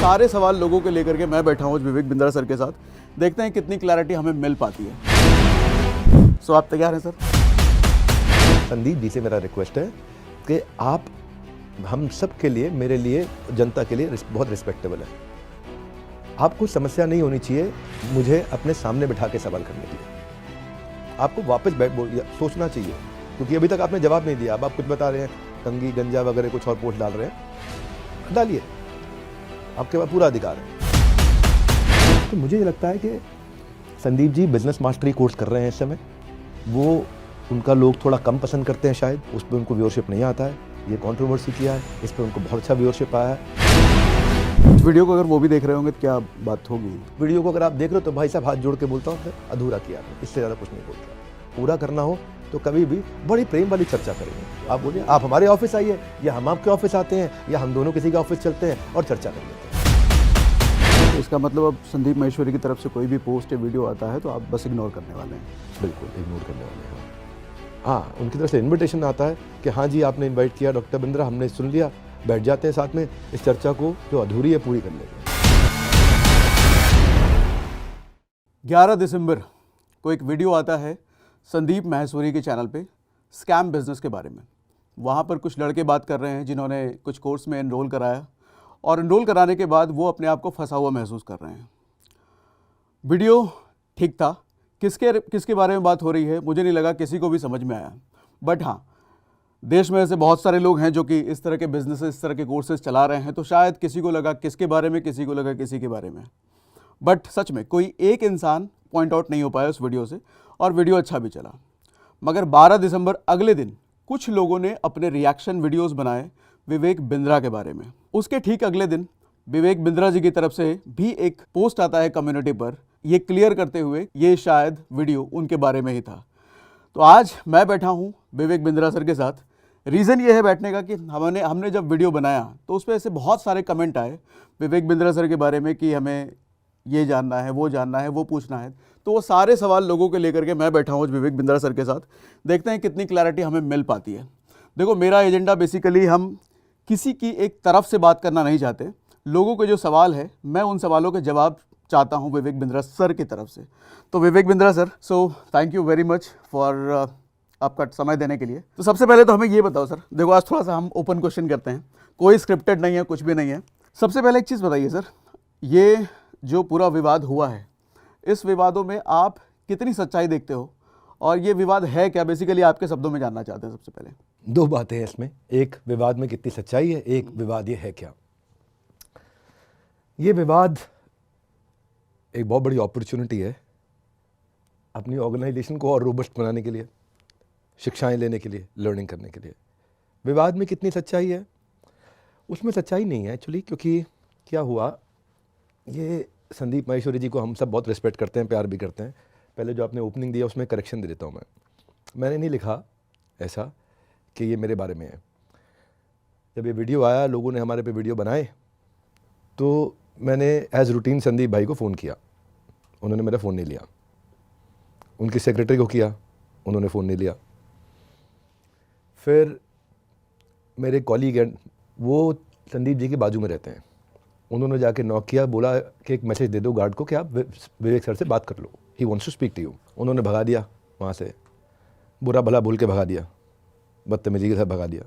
सारे सवाल लोगों के लेकर के मैं बैठा हूँ विवेक बिंद्रा सर के साथ। देखते हैं कितनी क्लैरिटी हमें मिल पाती है। सो आप तैयार हैं सर? संदीप जी से मेरा रिक्वेस्ट है कि आप हम सब के लिए, मेरे लिए, जनता के लिए बहुत रिस्पेक्टेबल है। आपको समस्या नहीं होनी चाहिए मुझे अपने सामने बिठा के सवाल करने के लिए। आपको वापस सोचना चाहिए, क्योंकि अभी तक आपने जवाब नहीं दिया। अब आप कुछ बता रहे हैं, कंगी गंजा वगैरह कुछ और पोस्ट डाल रहे हैं, डालिए, आपके पास पूरा अधिकार है। तो मुझे लगता है कि Sandeep ji business mastery course कर रहे हैं इस समय। वो उनका लोग थोड़ा कम पसंद करते हैं शायद, उस पर उनको व्यूअरशिप नहीं आता है। ये कंट्रोवर्सी किया है, इस पर उनको बहुत अच्छा व्यूअरशिप आया है। वीडियो को अगर वो भी देख रहे होंगे तो क्या बात होगी? वीडियो को अगर आप देख रहे हो तो भाई साहब हाथ जोड़ के बोलता हूँ, फिर अधूरा किया है, इससे ज़्यादा कुछ नहीं बोलता। पूरा करना हो तो कभी भी बड़ी प्रेम वाली चर्चा करेंगे। आप बोलिए, आप हमारे ऑफिस आइए या हम आपके ऑफिस आते हैं या हम दोनों किसी के ऑफिस चलते हैं और चर्चा कर लेते हैं। तो इसका मतलब अब संदीप महेश्वरी की तरफ से कोई भी पोस्ट या वीडियो आता है तो आप बस इग्नोर करने वाले हैं? बिल्कुल इग्नोर करने वाले हैं। हाँ, उनकी तरफ से इन्विटेशन आता है कि हाँ जी आपने इन्वाइट किया डॉक्टर बिंद्रा, हमने सुन लिया, बैठ जाते हैं साथ में, इस चर्चा को जो अधूरी है पूरी कर लेते हैं। 11 दिसंबर को एक वीडियो आता है संदीप महेश्वरी के चैनल पे स्कैम बिजनेस के बारे में। वहाँ पर कुछ लड़के बात कर रहे हैं जिन्होंने कुछ कोर्स में एनरोल कराया और एनरोल कराने के बाद वो अपने आप को फंसा हुआ महसूस कर रहे हैं। वीडियो ठीक था, किसके बारे में बात हो रही है मुझे नहीं लगा किसी को भी समझ में आया। बट हाँ, देश में ऐसे बहुत सारे लोग हैं जो कि इस तरह के बिजनेस, इस तरह के कोर्सेज चला रहे हैं, तो शायद किसी को लगा किसके बारे में, किसी को लगा किसी के बारे में। बट सच में कोई एक इंसान पॉइंट आउट नहीं हो पाया उस वीडियो से और वीडियो अच्छा भी चला। मगर 12 दिसंबर अगले दिन कुछ लोगों ने अपने रिएक्शन वीडियोस बनाए विवेक बिंद्रा के बारे में। उसके ठीक अगले दिन विवेक बिंद्रा जी की तरफ से भी एक पोस्ट आता है कम्युनिटी पर, ये क्लियर करते हुए ये शायद वीडियो उनके बारे में ही था। तो आज मैं बैठा हूँ विवेक बिंद्रा सर के साथ। रीज़न ये है बैठने का कि हमने जब वीडियो बनाया तो उस पर ऐसे बहुत सारे कमेंट आए विवेक बिंद्रा सर के बारे में कि हमें ये जानना है, वो जानना है, वो पूछना है। तो वो सारे सवाल लोगों के लेकर के मैं बैठा हूँ विवेक बिंद्रा सर के साथ। देखते हैं कितनी क्लैरिटी हमें मिल पाती है। देखो, मेरा एजेंडा बेसिकली हम किसी की एक तरफ से बात करना नहीं चाहते। लोगों के जो सवाल है मैं उन सवालों के जवाब चाहता हूँ विवेक बिंद्रा सर की तरफ से। तो Vivek Bindra sir, so thank you very much for आपका समय देने के लिए। तो सबसे पहले तो हमें ये बताओ सर, देखो आज थोड़ा सा हम ओपन क्वेश्चन करते हैं, कोई स्क्रिप्टेड नहीं है, कुछ भी नहीं है। सबसे पहले एक चीज़ बताइए सर, ये जो पूरा विवाद हुआ है, इस विवादों में आप कितनी सच्चाई देखते हो और ये विवाद है क्या, बेसिकली आपके शब्दों में जानना चाहते हैं। सबसे पहले दो बातें हैं इसमें, एक विवाद में कितनी सच्चाई है, एक विवाद ये है क्या। ये विवाद एक बहुत बड़ी अपॉर्चुनिटी है अपनी ऑर्गेनाइजेशन को और रोबस्ट बनाने के लिए, शिक्षाएं लेने के लिए, लर्निंग करने के लिए। विवाद में कितनी सच्चाई है, उसमें सच्चाई नहीं है एक्चुअली, क्योंकि क्या हुआ, ये संदीप महेश्वरी जी को हम सब बहुत रिस्पेक्ट करते हैं, प्यार भी करते हैं। पहले जो आपने ओपनिंग दिया उसमें करेक्शन दे देता हूँ मैंने नहीं लिखा ऐसा कि ये मेरे बारे में है। जब ये वीडियो आया, लोगों ने हमारे पे वीडियो बनाए, तो मैंने एज रूटीन संदीप भाई को फ़ोन किया, उन्होंने मेरा फ़ोन नहीं लिया। उनकी सेक्रेटरी को किया, उन्होंने फ़ोन नहीं लिया। फिर मेरे कॉलीग हैं, वो संदीप जी के बाजू में रहते हैं, उन्होंने जाके नॉक किया, बोला कि एक मैसेज दे दो गार्ड को कि आप विवेक सर से बात कर लो, he wants to speak to you. उन्होंने भगा दिया वहाँ से, बुरा भला बोल के भगा दिया, बदतमीजी के साथ भगा दिया।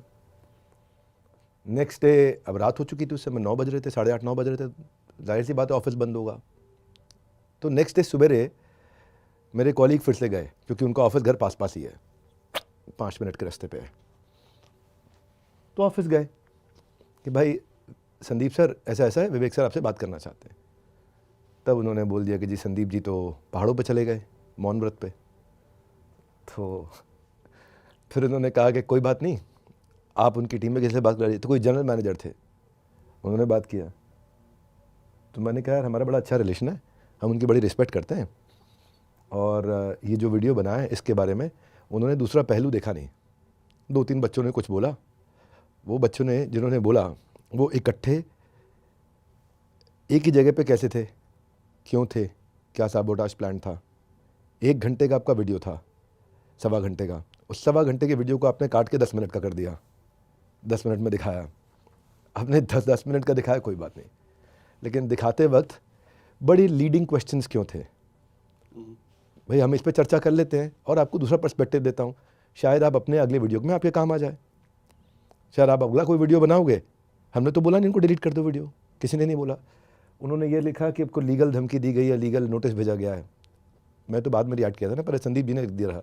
नेक्स्ट डे, अब रात हो चुकी थी, उस समय 9 बज रहे थे, 8:30 9 बज रहे थे, जाहिर सी बात है ऑफिस बंद होगा। तो नेक्स्ट डे सुबह मेरे कॉलीग फिर से गए, क्योंकि उनका ऑफिस घर पास पास ही है, 5 मिनट के रास्ते पे है। तो ऑफिस गए कि भाई संदीप सर ऐसा ऐसा है, विवेक सर आपसे बात करना चाहते हैं। तब उन्होंने बोल दिया कि जी संदीप जी तो पहाड़ों पे चले गए मौन व्रत पे। तो फिर उन्होंने कहा कि कोई बात नहीं, आप उनकी टीम में कैसे बात कर रही है। तो कोई जनरल मैनेजर थे, उन्होंने बात किया। तो मैंने कहा यार हमारा बड़ा अच्छा रिलेशन है, हम उनकी बड़ी रिस्पेक्ट करते हैं, और ये जो वीडियो बना है इसके बारे में उन्होंने दूसरा पहलू देखा नहीं। 2-3 बच्चों ने कुछ बोला, वो बच्चों ने जिन्होंने बोला वो इकट्ठे एक ही जगह पे कैसे थे, क्यों थे, क्या साबोटाज प्लान था। 1 घंटे का आपका वीडियो था, 1.25 घंटे का, उस 1.25 घंटे के वीडियो को आपने काट के 10 मिनट का कर दिया, 10 मिनट में दिखाया। आपने 10 मिनट का दिखाया, कोई बात नहीं, लेकिन दिखाते वक्त बड़ी लीडिंग क्वेश्चंस क्यों थे? भाई हम इस पे चर्चा कर लेते हैं और आपको दूसरा पर्सपेक्टिव देता हूँ, शायद आप अपने अगले वीडियो में आपके काम आ जाए, शायद आप अगला कोई वीडियो बनाओगे। हमने तो बोला नहीं इनको डिलीट कर दो वीडियो, किसी ने नहीं बोला। उन्होंने ये लिखा कि आपको लीगल धमकी दी गई है, लीगल नोटिस भेजा गया है। मैं तो बाद में रिएक्ट किया था ना, पहले संदीप जी ने लिख दिया रहा,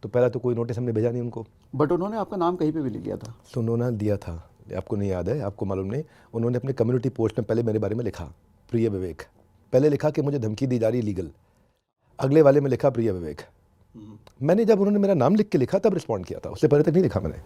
तो पहला तो कोई नोटिस हमने भेजा नहीं उनको। बट उन्होंने आपका नाम कहीं पे भी नहीं लिया था। तो उन्होंने दिया था, आपको नहीं याद है, आपको मालूम नहीं। उन्होंने अपने कम्युनिटी पोस्ट में पहले मेरे बारे में लिखा प्रिय विवेक, पहले लिखा कि मुझे धमकी दी जा रही लीगल, अगले वाले में लिखा प्रिय विवेक। मैंने जब उन्होंने मेरा नाम लिख के लिखा तब रिस्पॉन्ड किया था, उससे पहले तक नहीं लिखा मैंने।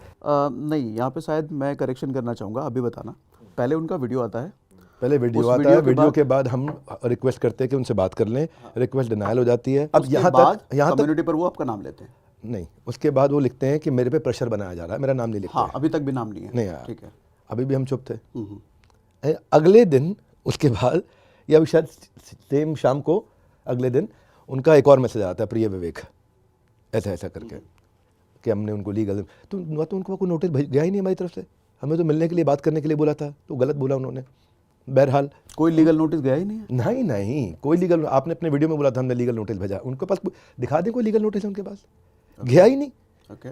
नहीं, यहाँ पे शायद मैं करेक्शन करना चाहूँगा, अभी बताना। पहले उनका वीडियो आता है, पहले वीडियो उस आता वीडियो है, के वीडियो के बाद हम रिक्वेस्ट करते हैं कि उनसे बात कर लें, रिक्वेस्ट डिनायल हो जाती है। अब उसके यहाँ बाद तक कम्युनिटी पर वो आपका नाम लेते हैं। नहीं, उसके बाद वो लिखते हैं कि मेरे पे प्रेशर बनाया जा रहा है, मेरा नाम नहीं लिखते हाँ, हैं। अभी तक भी नाम नहीं है। नहीं आया, ठीक है। अभी भी हम चुप थे। अगले दिन उसके बाद या शायद सेम शाम को अगले दिन उनका एक और मैसेज आता है, प्रिय विवेक ऐसा ऐसा करके कि हमने उनको लीगल, तो उनको कोई नोटिस गया ही नहीं हमारी तरफ से, हमें तो मिलने के लिए बात करने के लिए बोला था, तो गलत बोला उन्होंने। बहरहाल कोई लीगल नोटिस गया ही नहीं है। नहीं नहीं, कोई लीगल, आपने अपने वीडियो में बोला था हमने लीगल नोटिस भेजा, उनके पास दिखा दें कोई लीगल नोटिस, उनके पास गया ही नहीं। ओके।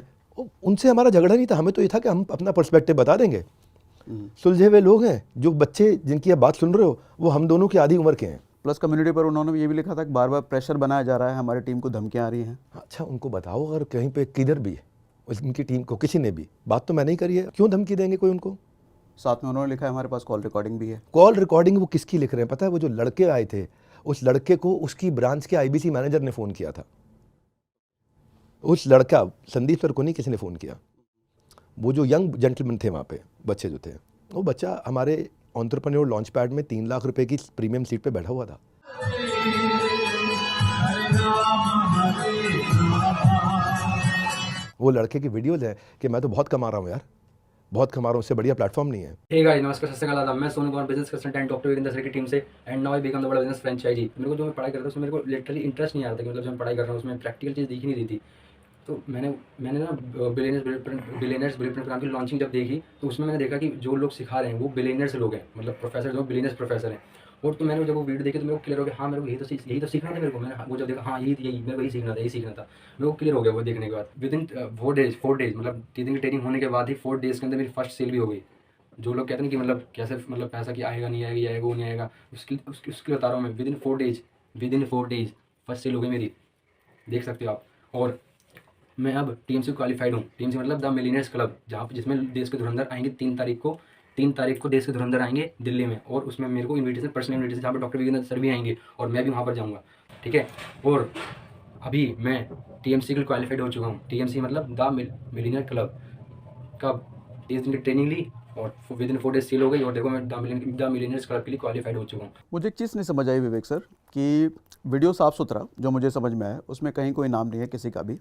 उनसे हमारा झगड़ा नहीं था, हमें तो ये था कि हम अपना पर्सपेक्टिव बता देंगे। सुलझे हुए लोग हैं, जो बच्चे जिनकी आप बात सुन रहे हो वो हम दोनों की आधी उम्र के हैं। प्लस कम्युनिटी पर उन्होंने ये भी लिखा था कि बार बार प्रेशर बनाया जा रहा है, हमारी टीम को धमकियां आ रही हैं। अच्छा, उनको बताओ अगर कहीं पे किधर भी उनकी टीम को किसी ने भी बात तो मैं नहीं करी है, क्यों धमकी देंगे कोई उनको? साथ में उन्होंने लिखा है हमारे पास कॉल रिकॉर्डिंग भी है। कॉल रिकॉर्डिंग वो किसकी लिख रहे हैं पता है? वो जो लड़के आए थे, उस लड़के को उसकी ब्रांच के आईबीसी मैनेजर ने फ़ोन किया था। उस लड़का संदीप सर को नहीं, किसी ने फ़ोन किया। वो जो यंग जेंटलमैन थे वहाँ पे, बच्चे जो थे, वो बच्चा हमारे एंटरप्रेन्योर लॉन्च पैड में 3 लाख रुपए की प्रीमियम सीट पे बैठा हुआ था। वो लड़के की वीडियोज है कि मैं तो बहुत कमा रहा हूँ यार, बहुत कमा रहा हूँ, उससे बढ़िया प्लेटफॉर्म नहीं है। हे गाइस, नमस्कार, सत श्री अकाल, मैं Sonu Kumar, business consultant doctor Virendra sir की टीम से, and now I become the बड़ा बिजनेस फ्रेंचाइजी। मेरे को जो मैं पढ़ाई करता था उसमें मेरे को लिटरली इंटरेस्ट नहीं आ रहा था कि मतलब जो मैं पढ़ाई कर रहा हूँ उसमें प्रैक्टिकल चीज़ दिख ही नहीं रही थी। तो मैंने ना बिलियनर्स ब्लूप्रिंट प्रोग्राम की लॉन्चिंग जब देखी तो उसमें मैंने देखा कि जो लोग सिखा रहे हैं वो बिलियनर्स लोग हैं, मतलब प्रोफेसर जो बिलियनर्स प्रोफेसर हैं। और तो मैंने जब वो वीडियो देखी तो मेरे को क्लियर हो गया, हाँ मेरे को यही तो सीखना था मेरे को। मैंने वो जब देखा, हाँ यही मेरे को यही सीखना था, मेरे को क्लियर हो गया वो देखने के बाद। विद इन 4 डेज मतलब 3 दिन की ट्रेनिंग होने के बाद ही 4 डेज़ के अंदर मेरी फर्स्ट सेल भी हो गई। जो लोग कहते हैं कि मतलब कैसे, मतलब पैसा कि आएगा नहीं आएगा, ये आएगा वो नहीं आएगा, उसके बता रहा हूँ मैं। Within 4 days first sale हो गई मेरी, देख सकते हो आप। और मैं अब टीएमसी क्वालिफाइड हूँ। टीएमसी मतलब द मिलियनेयर्स क्लब, जहाँ पर जिसमें देश के धुरंधर आएंगे 3 तारीख को देश के धुरंधर आएंगे दिल्ली में, और उसमें मेरे को इन्विटेशन, पर्सनल इन्विटेशन, जहाँ पर डॉक्टर वीरेंद्र सर भी आएंगे और मैं भी वहाँ पर जाऊँगा, ठीक है। और अभी मैं टीएमसी के लिए क्वालिफाइड हो चुका हूँ। टीएमसी मतलब द मिलियनेयर क्लब। कब 30 दिन की ट्रेनिंग ली और विद इन 4 डेज सेल हो गई, और देखो मैं द मिलियनेयर्स क्लब के लिए क्वालिफाइड हो चुका हूँ। मुझे एक चीज़ नहीं समझ आई विवेक सर, कि वीडियो साफ सुथरा जो मुझे समझ में आया, उसमें कहीं कोई नाम नहीं है किसी का भी,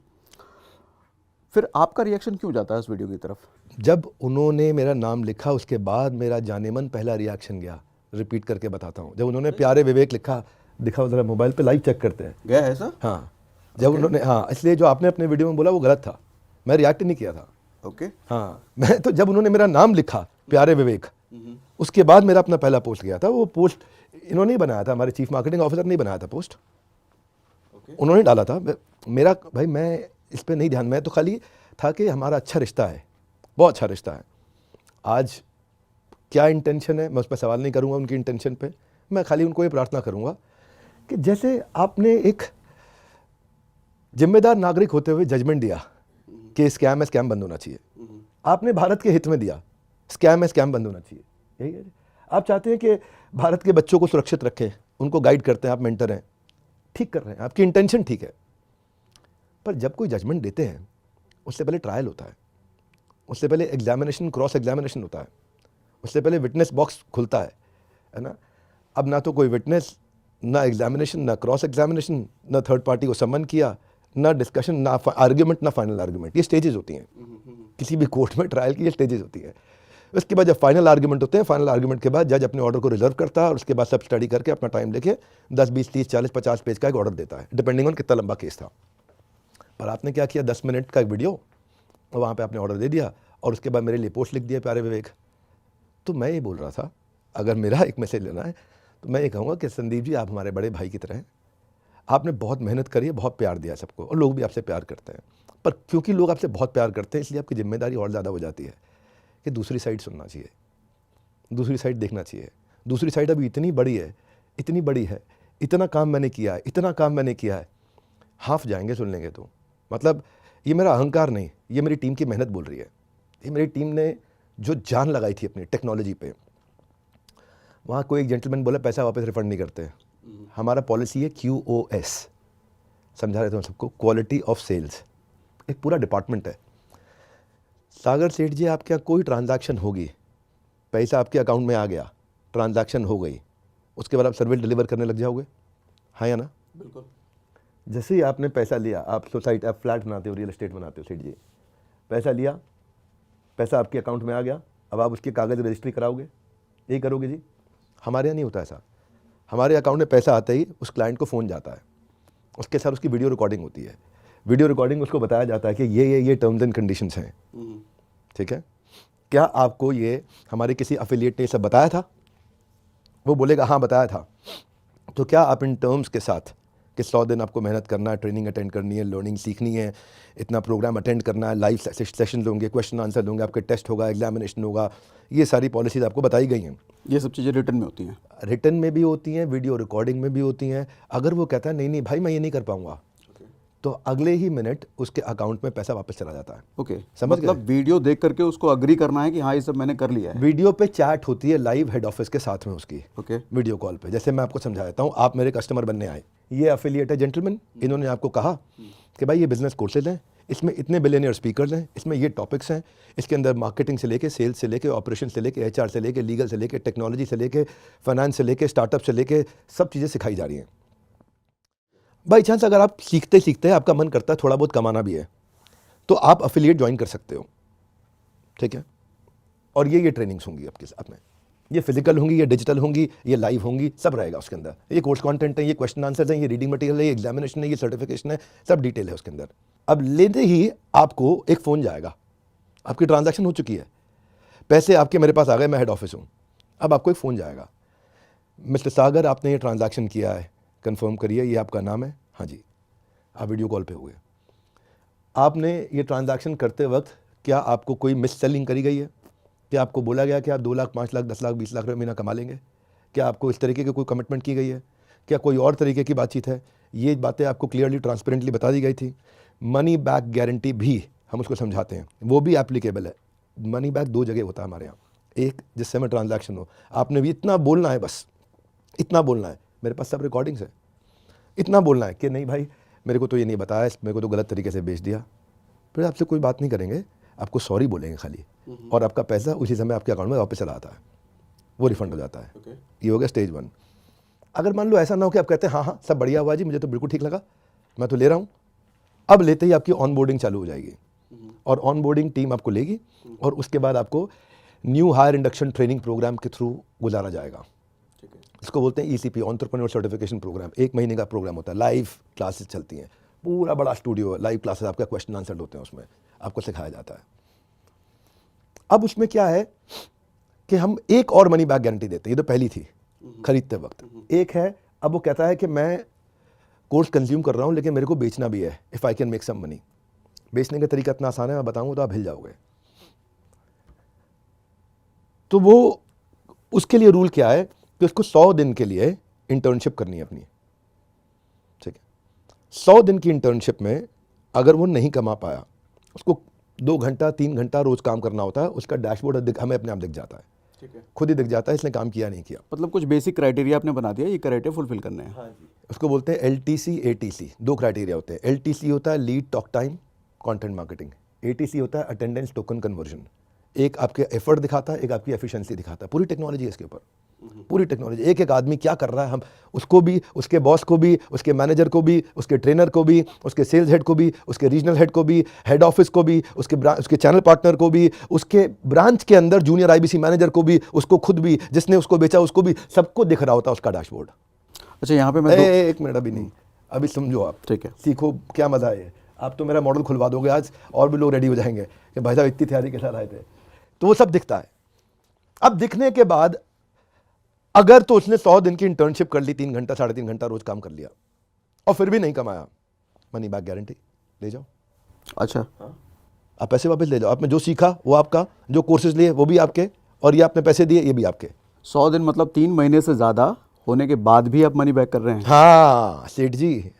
फिर आपका रिएक्शन क्यों जाता है उस वीडियो की तरफ? जब उन्होंने मेरा नाम लिखा उसके बाद मेरा जानेमन पहला रिएक्शन गया, रिपीट करके बताता हूँ। जब उन्होंने प्यारे विवेक लिखा, दिखाओ जरा मोबाइल पे, लाइव चेक करते हैं। गया है सर? हाँ, जब उन्होंने, हाँ, इसलिए जो आपने अपने वीडियो में बोला वो गलत था, मैं रिएक्ट नहीं किया था। ओके। हाँ, मैं तो जब उन्होंने मेरा नाम लिखा प्यारे विवेक, उसके बाद मेरा अपना पहला पोस्ट गया था। वो पोस्ट इन्होंने ही बनाया था, हमारे चीफ मार्केटिंग ऑफिसर ने बनाया था पोस्ट, उन्होंने डाला था। मेरा भाई, मैं इस पर नहीं ध्यान, मैं तो खाली था कि हमारा अच्छा रिश्ता है, बहुत अच्छा रिश्ता है। आज क्या इंटेंशन है मैं उस पर सवाल नहीं करूँगा, उनकी इंटेंशन पे मैं खाली उनको ये प्रार्थना करूँगा कि जैसे आपने एक जिम्मेदार नागरिक होते हुए जजमेंट दिया कि स्कैम है, स्कैम बंद होना चाहिए, आपने भारत के हित में दिया, स्कैम है, स्कैम बंद होना चाहिए, यही है। आप चाहते हैं कि भारत के बच्चों को सुरक्षित रखें, उनको गाइड करते हैं, आप मेंटर हैं, ठीक कर रहे हैं, आपकी इंटेंशन ठीक है। पर जब कोई जजमेंट देते हैं उससे पहले ट्रायल होता है, उससे पहले एग्जामिनेशन, क्रॉस एग्जामिनेशन होता है, उससे पहले विटनेस बॉक्स खुलता है ना। अब ना तो कोई विटनेस, ना एग्जामिनेशन, ना क्रॉस एग्जामिनेशन, ना थर्ड पार्टी को सम्मन किया, ना डिस्कशन, ना आर्ग्यूमेंट, ना फाइनल आर्ग्यूमेंट। ये स्टेजेस होती हैं किसी भी कोर्ट में, ट्रायल की ये स्टेजेस होती हैं। उसके बाद जब फाइनल आर्ग्यूमेंट होते हैं, फाइनल आर्ग्यूमेंट के बाद जज अपने ऑर्डर को रिजर्व करता है और उसके बाद सब स्टडी करके अपना टाइम लेके 10, 20, 30, 40, 50 पेज का एक ऑर्डर देता है, डिपेंडिंग ऑन कितना लंबा केस था। पर आपने क्या किया, 10 मिनट का एक वीडियो, और वहाँ पे आपने ऑर्डर दे दिया और उसके बाद मेरे लिए पोस्ट लिख दिया प्यारे विवेक। तो मैं ये बोल रहा था, अगर मेरा एक मैसेज लेना है तो मैं ये कहूँगा कि संदीप जी आप हमारे बड़े भाई की तरह हैं, आपने बहुत मेहनत करी है, बहुत प्यार दिया सबको और लोग भी आपसे प्यार करते हैं, पर क्योंकि लोग आपसे बहुत प्यार करते हैं इसलिए आपकी जिम्मेदारी और ज़्यादा हो जाती है कि दूसरी साइड सुनना चाहिए, दूसरी साइड देखना चाहिए। दूसरी साइड अभी इतनी बड़ी है, इतनी बड़ी है, इतना काम मैंने किया है, इतना काम मैंने किया है, हाफ जाएंगे सुन लेंगे तो। मतलब ये मेरा अहंकार नहीं, ये मेरी टीम की मेहनत बोल रही है। ये मेरी टीम ने जो जान लगाई थी अपनी टेक्नोलॉजी पे। वहाँ कोई एक जेंटलमैन बोला पैसा वापस रिफंड नहीं करते, हमारा पॉलिसी है QoS, समझा रहे थे हम सबको, क्वालिटी ऑफ सेल्स, एक पूरा डिपार्टमेंट है। सागर सेठ जी आपके यहाँ कोई ट्रांजैक्शन होगी, पैसा आपके अकाउंट में आ गया, ट्रांजैक्शन हो गई, उसके बाद आप सर्विस डिलीवर करने लग जाओगे, हाँ या ना? बिल्कुल। जैसे ही आपने पैसा लिया, आप सोसाइटी, आप फ्लैट बनाते हो, रियल एस्टेट बनाते हो सेठ जी, पैसा लिया, पैसा आपके अकाउंट में आ गया, अब आप उसके कागज़ रजिस्ट्री कराओगे, यही करोगे जी? हमारे यहाँ नहीं होता ऐसा। हमारे अकाउंट में पैसा आते ही उस क्लाइंट को फ़ोन जाता है, उसके साथ उसकी वीडियो रिकॉर्डिंग होती है, वीडियो रिकॉर्डिंग उसको बताया जाता है कि ये टर्म्स एंड कंडीशंस हैं, ठीक है? क्या आपको ये हमारे किसी अफिलिएट ने सब बताया था? वो बोलेगा हाँ बताया था। तो क्या आप इन टर्म्स के साथ कि 100 दिन आपको मेहनत करना है, ट्रेनिंग अटेंड करनी है, लर्निंग सीखनी है, इतना प्रोग्राम अटेंड करना है, लाइव सेशंस होंगे, क्वेश्चन आंसर होंगे, आपके टेस्ट होगा, एग्जामिनेशन होगा, ये सारी पॉलिसीज़ आपको बताई गई हैं। ये सब चीज़ें रिटर्न में होती हैं? रिटर्न में भी होती हैं, वीडियो रिकॉर्डिंग में भी होती हैं। अगर वो कहता है नहीं भाई मैं ये नहीं कर पाऊंगा, तो अगले ही मिनट उसके अकाउंट में पैसा वापस चला जाता है। ओके, समझ मतलब वीडियो देख करके उसको अग्री करना है कि हाँ ये सब मैंने कर लिया है। वीडियो पे चैट होती है लाइव हेड ऑफिस के साथ में उसकी, ओके, वीडियो कॉल पे। जैसे मैं आपको समझा देता हूँ, आप मेरे कस्टमर बनने आए, ये एफिलिएट है जेंटलमैन, इन्होंने आपको कहा कि भाई ये बिजनेस कोर्सेज हैं, इसमें इतने बिलियनियर स्पीकर्स हैं, इसमें ये टॉपिक्स हैं, इसके अंदर मार्केटिंग से लेके, सेल्स से लेके, ऑपरेशन से लेके, HR से लेके, लीगल से लेके, टेक्नोलॉजी से लेके, फाइनेंस से लेके, स्टार्टअप से लेके, सब चीज़ें सिखाई जा रही हैं। बाई चांस अगर आप सीखते सीखते आपका मन करता है थोड़ा बहुत कमाना भी है, तो आप अफिलिएट ज्वाइन कर सकते हो, ठीक है? और ये ट्रेनिंग्स होंगी आपके साथ में, ये फिजिकल होंगी, ये डिजिटल होंगी, ये लाइव होंगी, सब रहेगा उसके अंदर। ये कोर्स कंटेंट है, ये क्वेश्चन आंसर है, ये रीडिंग मटेरियल है, ये एग्जामिनेशन है, ये सर्टिफिकेशन है, सब डिटेल है उसके अंदर। अब लेते ही आपको एक फ़ोन जाएगा, आपकी ट्रांजैक्शन हो चुकी है, पैसे आपके मेरे पास आ गए, मैं हेड ऑफिस हूँ, अब आपको एक फ़ोन जाएगा, मिस्टर सागर आपने ये ट्रांजैक्शन किया है, कंफर्म करिए, ये आपका नाम है, हाँ जी, आप वीडियो कॉल पे हुए। आपने ये ट्रांजैक्शन करते वक्त क्या आपको कोई मिस सेलिंग करी गई है? क्या आपको बोला गया कि आप 2 लाख, 5 लाख, 10 लाख, 20 लाख रुपये महीना कमा लेंगे? क्या आपको इस तरीके की कोई कमिटमेंट की गई है? क्या कोई और तरीके की बातचीत है? ये बातें आपको क्लियरली ट्रांसपेरेंटली बता दी गई थी। मनी बैक गारंटी भी हम उसको समझाते हैं, वो भी एप्लीकेबल है। मनी बैक 2 जगह होता है हमारे यहाँ, एक जिस समय ट्रांजैक्शन हो, आपने भी इतना बोलना है, बस इतना बोलना है, मेरे पास सब रिकॉर्डिंग्स है, इतना बोलना है कि नहीं भाई मेरे को तो ये नहीं बताया, मेरे को तो गलत तरीके से बेच दिया, फिर आपसे कोई बात नहीं करेंगे, आपको सॉरी बोलेंगे खाली, और आपका पैसा उसी समय आपके अकाउंट में वापस चला आता है, वो रिफंड हो जाता है। ये हो गया स्टेज 1। अगर मान लो ऐसा ना हो कि आप कहते हैं हाँ सब बढ़िया हुआ जी, मुझे तो बिल्कुल ठीक लगा, मैं तो ले रहा हूँ, अब लेते ही आपकी ऑनबोर्डिंग चालू हो जाएगी, और ऑनबोर्डिंग टीम आपको लेगी, और उसके बाद आपको new hire induction training programme के थ्रू गुजारा जाएगा। इसको बोलते हैं ECP, एंटरप्रेन्योर सर्टिफिकेशन प्रोग्राम। 1 महीने का प्रोग्राम होता है, लाइव क्लासेस चलती हैं, पूरा बड़ा स्टूडियो है, लाइव क्लासेस, आपका क्वेश्चन आंसर होते हैं, उसमें आपको सिखाया जाता है। अब उसमें क्या है कि हम एक और मनी बैक गारंटी देते हैं, ये तो पहली थी खरीदते वक्त। एक है, अब वो कहता है कि मैं कोर्स कंज्यूम कर रहा हूँ लेकिन मेरे को बेचना भी है, if I can make some money. बेचने का तरीका इतना आसान है, मैं बताऊँगा तो आप हिल जाओगे। तो वो उसके लिए रूल क्या है कि उसको 100 दिन के लिए इंटर्नशिप करनी है अपनी, ठीक है? 100 दिन की इंटर्नशिप में अगर वो नहीं कमा पाया, उसको 2 घंटा 3 घंटा रोज काम करना होता है, उसका डैशबोर्ड हमें अपने आप दिख जाता है, ठीक है? खुद ही दिख जाता है इसने काम किया नहीं किया। मतलब कुछ बेसिक क्राइटेरिया आपने बना दिया, ये क्राइटेरिया फुलफिल करने हैं। हाँ जी। उसको बोलते हैं LTC ATC, 2 क्राइटेरिया होते हैं। LTC होता है lead talk time content marketing, ATC होता है अटेंडेंस टोकन कन्वर्जन। एक आपके एफर्ट दिखाता है, एक आपकी एफिशिएंसी दिखाता है। पूरी टेक्नोलॉजी है इसके ऊपर, पूरी टेक्नोलॉजी। एक एक आदमी क्या कर रहा है, हम उसको भी, उसके बॉस को भी, उसके मैनेजर को भी, उसके ट्रेनर को भी, उसके सेल्स हेड को भी, उसके रीजनल हेड को भी, हेड ऑफिस को भी, उसके चैनल पार्टनर को भी, उसके ब्रांच के अंदर जूनियर IBC मैनेजर को भी, उसको खुद भी, जिसने उसको बेचा उसको भी, सबको दिख रहा होता है उसका डैशबोर्ड। अच्छा, यहाँ पे मैं एक मिनट, अभी नहीं, अभी समझो आप, ठीक है, सीखो क्या मजा है। आप तो मेरा मॉडल खुलवा दोगे आज, और भी लोग रेडी हो जाएंगे कि भाई साहब इतनी तैयारी के साथ आए थे। तो वो सब दिखता है। अब दिखने के बाद अगर तो उसने 100 दिन की इंटर्नशिप कर ली, 3 घंटा 3.5 घंटा रोज काम कर लिया और फिर भी नहीं कमाया, मनी बैक गारंटी, ले जाओ। अच्छा, आप पैसे वापस ले जाओ। आपने जो सीखा वो आपका, जो कोर्सेज लिए वो भी आपके, और ये आपने पैसे दिए ये भी आपके। 100 दिन मतलब 3 महीने से ज़्यादा होने के बाद भी आप मनी बैक कर रहे हैं? हाँ सेठ जी,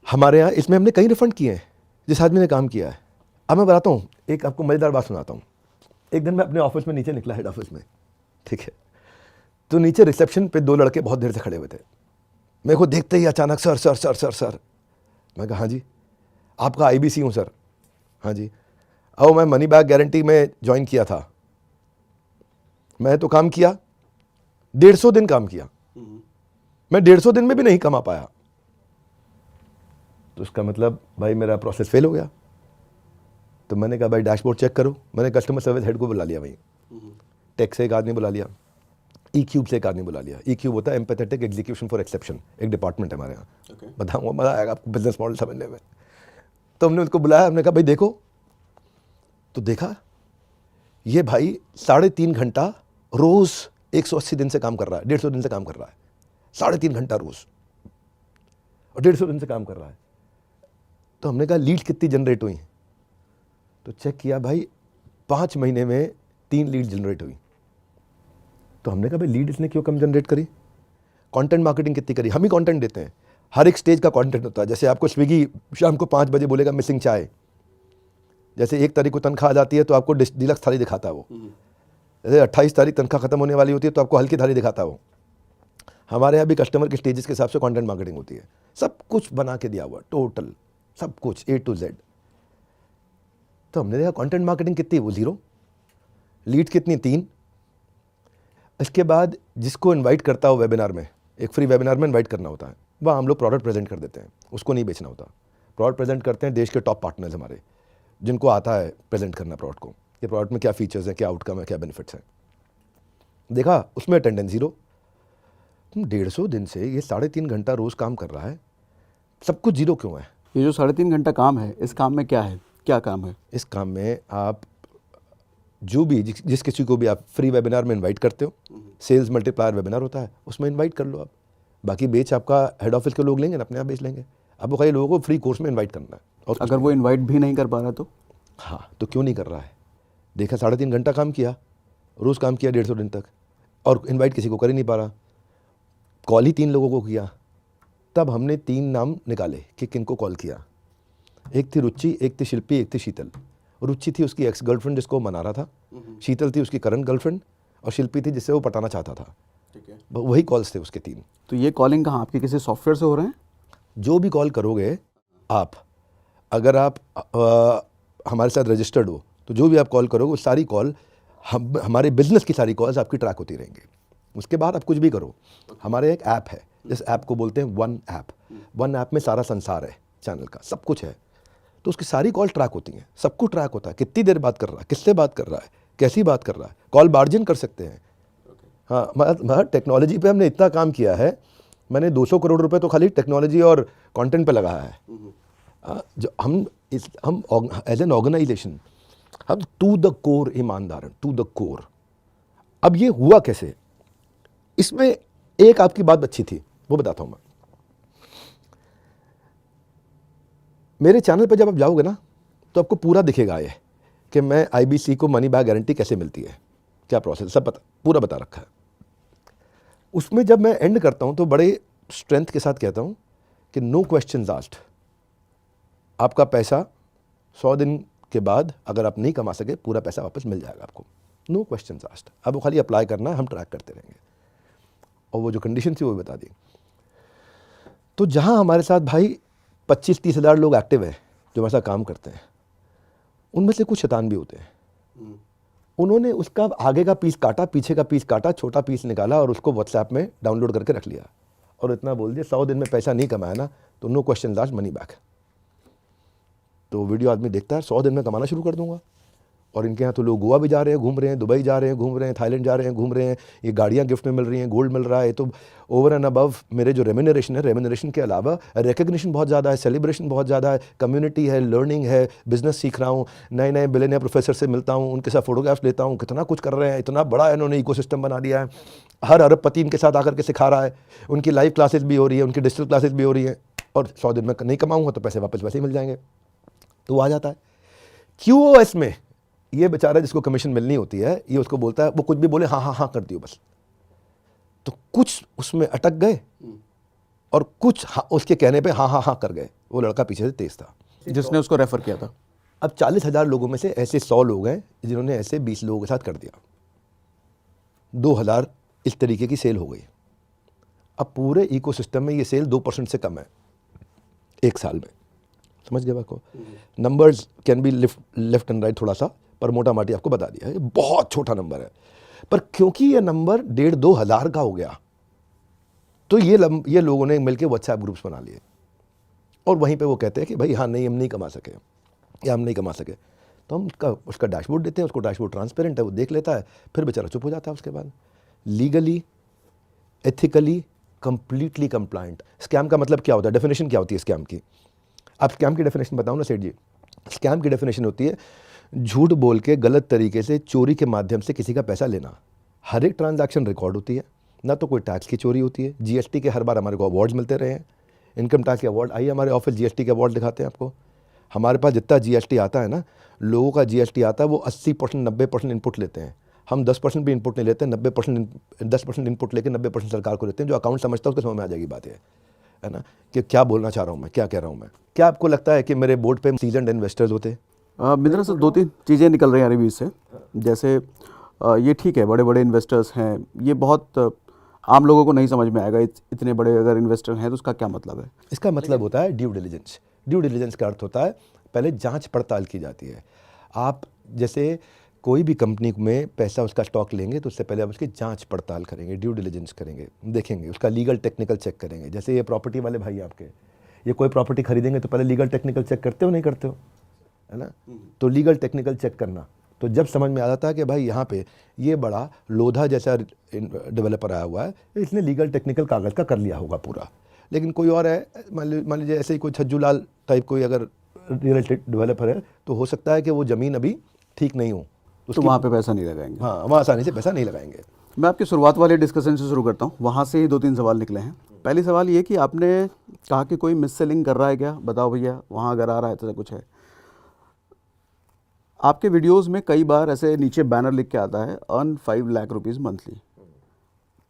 हमारे यहाँ इसमें हमने कई रिफंड किए हैं जिस आदमी ने काम किया है। अब मैं बताता हूँ, एक आपको मज़ेदार बात सुनाता हूँ। एक दिन मैं अपने ऑफिस में नीचे निकला, हेड ऑफिस में, ठीक है, तो नीचे रिसेप्शन पे 2 लड़के बहुत देर से खड़े हुए थे। मेरे को देखते ही अचानक sir sir sir sir sir, मैं कहा हाँ जी, आपका आईबीसी हूँ सर। हाँ जी, अब मैं मनी बैक गारंटी में ज्वाइन किया था, मैं तो काम किया 150 दिन काम किया, मैं 150 दिन में भी नहीं कमा पाया, तो उसका मतलब भाई मेरा प्रोसेस फेल हो गया। तो मैंने कहा भाई डैशबोर्ड चेक करो। मैंने कस्टमर सर्विस हेड को बुला लिया, वहीं टेक से एक आदमी बुला लिया, ई क्यूब से एक आदमी बुला लिया। ई क्यूब होता है एम्पैथेटिक एग्जीक्यूशन फॉर एक्सेप्शन, एक डिपार्टमेंट है हमारे यहाँ। बताऊँगा, मज़ा आएगा आपको बिजनेस मॉडल समझने में। तो हमने उसको बुलाया, हमने कहा भाई देखो, तो देखा ये भाई 3.5 घंटा रोज 180 दिन से काम कर रहा है, 150 दिन से काम कर रहा है, 3.5 घंटा रोज और 150 दिन से काम कर रहा है। तो हमने कहा लीड कितनी जनरेट हुई? तो चेक किया भाई 5 महीने में 3 लीड जनरेट हुई। तो हमने कहा भाई लीड इसने क्यों कम जनरेट करी? कंटेंट मार्केटिंग कितनी करी? हम ही कंटेंट देते हैं, हर एक स्टेज का कंटेंट होता है। जैसे आपको स्विगी शाम को 5 बजे बोलेगा मिसिंग चाय, जैसे 1 तारीख को तनख्वाह आ जाती है तो आपको डिलक्स थाली दिखाता है वो, जैसे 28 तारीख तनख्वाह खत्म होने वाली होती है तो आपको हल्की थाली दिखाता है वो। हमारे यहाँ भी कस्टमर के स्टेजेस के हिसाब से कंटेंट मार्केटिंग होती है, सब कुछ बना के दिया हुआ, टोटल सब कुछ A to Z। तो हमने देखा कंटेंट मार्केटिंग कितनी, वो 0, लीड कितनी 3। इसके बाद जिसको इनवाइट करता हो वेबिनार में, एक फ्री वेबिनार में इनवाइट करना होता है, वहाँ हम लोग प्रोडक्ट प्रेजेंट कर देते हैं, उसको नहीं बेचना होता। प्रोडक्ट प्रेजेंट करते हैं देश के टॉप पार्टनर्स हमारे, जिनको आता है प्रेजेंट करना प्रोडक्ट को, ये प्रोडक्ट में क्या फीचर्स हैं, क्या आउटकम है, क्या बेनिफिट्स हैं। देखा उसमें अटेंडेंस 0। तुम 150 दिन से ये 3.5 घंटा रोज काम कर रहा है, सब कुछ 0 क्यों है? ये जो 3.5 घंटा काम है, इस काम में क्या है, क्या काम है? इस काम में आप जो भी जिस किसी को भी आप फ्री वेबिनार में इनवाइट करते हो, सेल्स मल्टीप्लायर वेबिनार होता है, उसमें इनवाइट कर लो आप। बाकी बेच आपका हेड ऑफिस के लोग लेंगे ना, अपने आप बेच लेंगे। आपको खाली लोगों को फ्री कोर्स में इनवाइट करना है। और अगर वो इनवाइट भी नहीं कर पा रहा तो? हाँ, तो क्यों नहीं कर रहा है? देखा 3.5 घंटा काम किया, रोज काम किया 150 दिन तक, और इनवाइट किसी को कर ही नहीं पा रहा। कॉल ही 3 लोगों को किया। तब हमने 3 नाम निकाले कि किनको कॉल किया। एक थी रुचि, एक थी शिल्पी, एक थी शीतल। रुचि थी उसकी एक्स गर्लफ्रेंड जिसको वो मना रहा था, शीतल थी उसकी करंट गर्लफ्रेंड, और शिल्पी थी जिससे वो पटाना चाहता था। ठीक है। वही कॉल्स थे उसके 3। तो ये कॉलिंग कहाँ, आपके किसी सॉफ्टवेयर से हो रहे हैं? जो भी कॉल करोगे आप, अगर आप हमारे साथ रजिस्टर्ड हो, तो जो भी आप कॉल करोगे वो सारी कॉल हमारे बिजनेस की सारी कॉल्स आपकी ट्रैक होती रहेंगी। उसके बाद आप कुछ भी करो, हमारे एक ऐप है, जिस ऐप को बोलते हैं वन ऐप। वन ऐप में सारा संसार है, चैनल का सब कुछ है, तो उसकी सारी कॉल ट्रैक होती हैं, सब कुछ ट्रैक होता है, कितनी देर बात कर रहा है, किससे बात कर रहा है, कैसी बात कर रहा है, कॉल मार्जिन कर सकते हैं। हाँ, मतलब टेक्नोलॉजी पे हमने इतना काम किया है, मैंने 200 करोड़ रुपए तो खाली टेक्नोलॉजी और कंटेंट पे लगाया है। जो हम एज एन ऑर्गेनाइजेशन हम टू द कोर ईमानदार हैं, टू द कोर। अब ये हुआ कैसे? इसमें एक आपकी बात अच्छी थी, वो बताता हूँ मैं। मेरे चैनल पे जब आप जाओगे ना, तो आपको पूरा दिखेगा ये कि मैं आईबीसी को मनी बैक गारंटी कैसे मिलती है, क्या प्रोसेस, सब पूरा बता रखा है। उसमें जब मैं एंड करता हूं तो बड़े स्ट्रेंथ के साथ कहता हूं कि नो क्वेश्चंस आस्क्ड। आपका पैसा 100 दिन के बाद अगर आप नहीं कमा सके, पूरा पैसा वापस मिल जाएगा आपको, नो क्वेश्चंस आस्क्ड। अब वो खाली अप्लाई करना है, हम ट्रैक करते रहेंगे। और वो जो कंडीशन थी वो भी बता दी। तो जहां हमारे साथ भाई 25-30 हज़ार लोग एक्टिव हैं जो हमारे साथ काम करते हैं, उनमें से कुछ शैतान भी होते हैं। उन्होंने उसका आगे का पीस काटा, पीछे का पीस काटा, छोटा पीस निकाला और उसको व्हाट्सएप में डाउनलोड करके रख लिया और इतना बोल दिया 100 दिन में पैसा नहीं कमाया ना तो no question asked, money back. तो वीडियो आदमी देखता है, 100 दिन में कमाना शुरू कर दूंगा। और इनके यहाँ तो लोग गोवा भी जा रहे हैं, घूम रहे हैं, दुबई जा रहे हैं, घूम रहे हैं, थाईलैंड जा रहे हैं, घूम रहे हैं, ये गाड़ियाँ गिफ्ट में मिल रही हैं, गोल्ड मिल रहा है। तो ओवर एंड अबव मेरे जो रेम्यूनरेशन है, रेम्यूनरेशन के अलावा रिकग्निशन बहुत ज़्यादा है, सेलिब्रेशन बहुत ज़्यादा है, कम्युनिटी है, लर्निंग है, बिजनेस सीख रहा हूँ, नए नए बिलियनियर प्रोफेसर से मिलता हूँ, उनके साथ फोटोग्राफ्स लेता हूँ, कितना कुछ कर रहे हैं, इतना बड़ा इन्होंने इकोसिस्टम बना दिया है। हर अरबपति इनके साथ आकर के सिखा रहा है, उनकी लाइव क्लासेस भी हो रही है, उनकी डिजिटल क्लासेस भी हो रही हैं, और 100 दिन में नहीं कमाऊँगा तो पैसे वापस वैसे ही मिल जाएंगे। तो वो आ जाता है। QoS में ये बेचारा जिसको कमीशन मिलनी होती है, ये उसको बोलता है, वो कुछ भी बोले हाँ हाँ हाँ कर दियो बस। तो कुछ उसमें अटक गए और कुछ उसके कहने पे हाँ हाँ हाँ कर गए। वो लड़का पीछे से तेज था जिसने उसको रेफर किया था। अब 40,000 लोगों में से ऐसे 100 लोग हैं जिन्होंने ऐसे 20 लोगों के साथ कर दिया। 2,000 इस तरीके की सेल हो गई। अब पूरे इकोसिस्टम में ये सेल 2% से कम है एक साल में। समझ गए बात को? Numbers can be left and right थोड़ा सा, पर मोटा माटी आपको बता दिया है, ये बहुत छोटा नंबर है। पर क्योंकि ये नंबर 1,500-2 हज़ार का हो गया, तो ये लोगों ने मिलकर व्हाट्सएप ग्रुप्स बना लिए, और वहीं पे वो कहते हैं कि भाई हाँ नहीं हम नहीं कमा सके या हम नहीं कमा सके, तो हम उसका डैशबोर्ड देते हैं, उसको डैशबोर्ड ट्रांसपेरेंट है, वो देख लेता है, फिर बेचारा चुप हो जाता है। उसके बाद legally, ethically, completely compliant. Scam का मतलब क्या होता है? डेफिनेशन क्या होती है स्कैम की? आप स्कैम की डेफिनेशन बताओ ना सेठ जी। स्कैम की डेफिनेशन होती है झूठ बोल के गलत तरीके से चोरी के माध्यम से किसी का पैसा लेना। हर एक ट्रांजैक्शन रिकॉर्ड होती है, ना तो कोई टैक्स की चोरी होती है। जीएसटी के हर बार हमारे को अवार्ड्स मिलते रहे हैं, इनकम टैक्स के अवार्ड। आइए हमारे ऑफिस जीएसटी के अवार्ड दिखाते हैं आपको। हमारे पास जितना जीएसटी आता है ना, लोगों का जीएसटी आता है वो 80% 90% इनपुट लेते हैं। हम 10% भी इनपुट नहीं लेते, 10% इनपुट लेके 90% सरकार को देते हैं। जो अकाउंट समझता है उसके समझ में आ जाएगी बात है ना, कि क्या बोलना चाह रहा हूँ मैं, क्या कह रहा हूँ मैं। क्या आपको लगता है कि मेरे बोर्ड पे सीजन्ड इन्वेस्टर्स होते? बिंद्रा सर, 2-3 चीज़ें निकल रही हैं अरबी से। जैसे ये ठीक है, बड़े बड़े इन्वेस्टर्स हैं, ये बहुत आम लोगों को नहीं समझ में आएगा। इतने बड़े अगर इन्वेस्टर हैं तो उसका क्या मतलब है? इसका मतलब होता है ड्यू डिलिजेंस। ड्यू डिलिजेंस का अर्थ होता है पहले जांच पड़ताल की जाती है। आप जैसे कोई भी कंपनी में पैसा उसका स्टॉक लेंगे तो उससे पहले आप उसकी जांच पड़ताल करेंगे, ड्यू डिलिजेंस करेंगे, देखेंगे, उसका लीगल टेक्निकल चेक करेंगे। जैसे ये प्रॉपर्टी वाले भाई आपके, ये कोई प्रॉपर्टी खरीदेंगे तो पहले लीगल टेक्निकल चेक करते हो नहीं करते हो, है ना? तो लीगल टेक्निकल चेक करना, तो जब समझ में आ जाता है कि भाई यहाँ पे ये बड़ा लोधा जैसा डेवलपर आया हुआ है, इसने लीगल टेक्निकल कागज़ का कर लिया होगा पूरा। लेकिन कोई और है, मान लीजिए ऐसे ही कोई छज्जू लाल टाइप कोई अगर रियल एस्टेट डेवलपर है, तो हो सकता है कि वो ज़मीन अभी ठीक नहीं हो, तो वहाँ पे पैसा नहीं लगाएंगे। हाँ, वहाँ आसानी से पैसा नहीं लगाएंगे। मैं आपकी शुरुआत वाले डिस्कशन से शुरू करता हूँ, वहाँ से ही 2-3 सवाल निकले हैं। पहली सवाल ये कि आपने कहा कि कोई मिस सेलिंग कर रहा है क्या, बताओ भैया, वहाँ अगर आ रहा है तो कुछ है। आपके वीडियोस में कई बार ऐसे नीचे बैनर लिख के आता है, earn 5 lakh rupees monthly,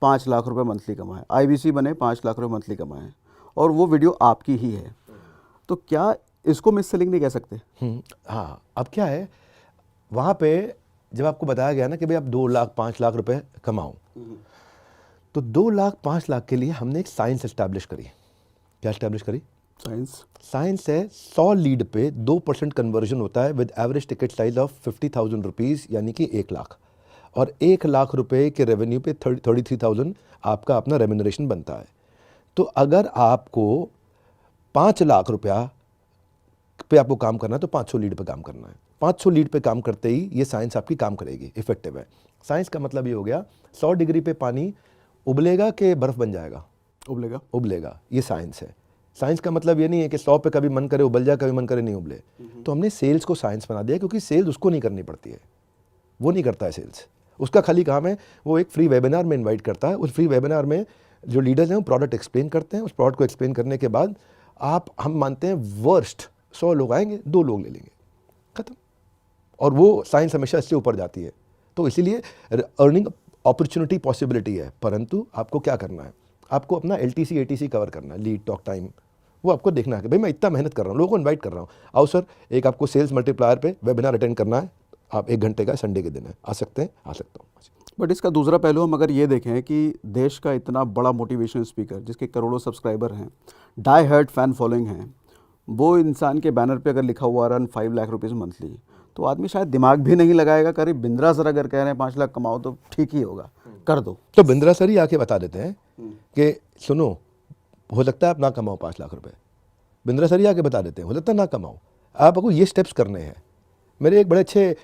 5 lakh रुपए मंथली कमाएं, IBC बने 5 लाख रुपए मंथली कमाएं, और वो वीडियो आपकी ही है। तो क्या इसको मिस सेलिंग नहीं कह सकते? हाँ, अब क्या है, वहाँ पे जब आपको बताया गया ना कि भाई आप 2 लाख 5 लाख रुपए कमाओ, तो 2 लाख 5 लाख के लिए हमने एक साइंस एस्टैब्लिश करी। क्या एस्टैब्लिश करी? साइंस है 100 लीड पे 2% कन्वर्जन होता है with average ticket size of 50,000 rupees, यानी कि 1 लाख। और 1 लाख रुपए के रेवेन्यू पे 33,000 आपका अपना रेम्यूनरेशन बनता है। तो अगर आपको 5 लाख रुपया पे आपको काम करना है तो 500 लीड पे काम करना है। 500 लीड पे काम करते ही ये साइंस आपकी काम करेगी, इफेक्टिव है। साइंस का मतलब ये हो गया 100 डिग्री पे पानी उबलेगा कि बर्फ़ बन जाएगा? उबलेगा, ये साइंस है। साइंस का मतलब ये नहीं है कि 100 पे कभी मन करे उबल जाए, कभी मन करे नहीं उबले। तो हमने सेल्स को साइंस बना दिया, क्योंकि सेल्स उसको नहीं करनी पड़ती है, वो नहीं करता है सेल्स। उसका खाली काम है वो एक फ्री वेबिनार में इन्वाइट करता है। उस फ्री वेबिनार में जो लीडर्स हैं वो प्रोडक्ट एक्सप्लेन करते हैं। उस प्रोडक्ट को एक्सप्लेन करने के बाद हम मानते हैं वर्स्ट 100 लोग आएंगे, 2 लोग ले लेंगे, खत्म। और वो साइंस हमेशा इससे ऊपर जाती है। तो इसीलिए अर्निंग अपॉर्चुनिटी पॉसिबिलिटी है, परंतु आपको क्या करना है, आपको अपना LTC ATC कवर करना है, लीड टॉक टाइम। वो आपको देखना है कि भाई मैं इतना मेहनत कर रहा हूँ, लोगों को इन्वाइट कर रहा हूँ, आओ सर एक आपको सेल्स मल्टीप्लायर पे वेबिनार अटेंड करना है, आप 1 घंटे का, संडे के दिन है, आ सकते हैं? आ सकता हूँ। बट इसका दूसरा पहलू हम अगर ये देखें कि देश का इतना बड़ा मोटिवेशन स्पीकर जिसके करोड़ों सब्सक्राइबर हैं, डाई हार्ड फैन फॉलोइंग हैं, वो इंसान के बैनर पे अगर लिखा हुआ रन 5 लाख रुपीज़ मंथली, तो आदमी शायद दिमाग भी नहीं लगाएगा। करीब बिंद्रा सर अगर कह रहे हैं 5 लाख कमाओ तो ठीक ही होगा, कर दो। तो बिंद्रा सर ही आके बता देते हैं कि सुनो, हो सकता है आप ना कमाओ 5 लाख रुपए। बिंद्रा सर ही आके बता देते हैं हो सकता है ना कमाओ, आपको ये स्टेप्स करने हैं, मेरे एक बड़े अच्छे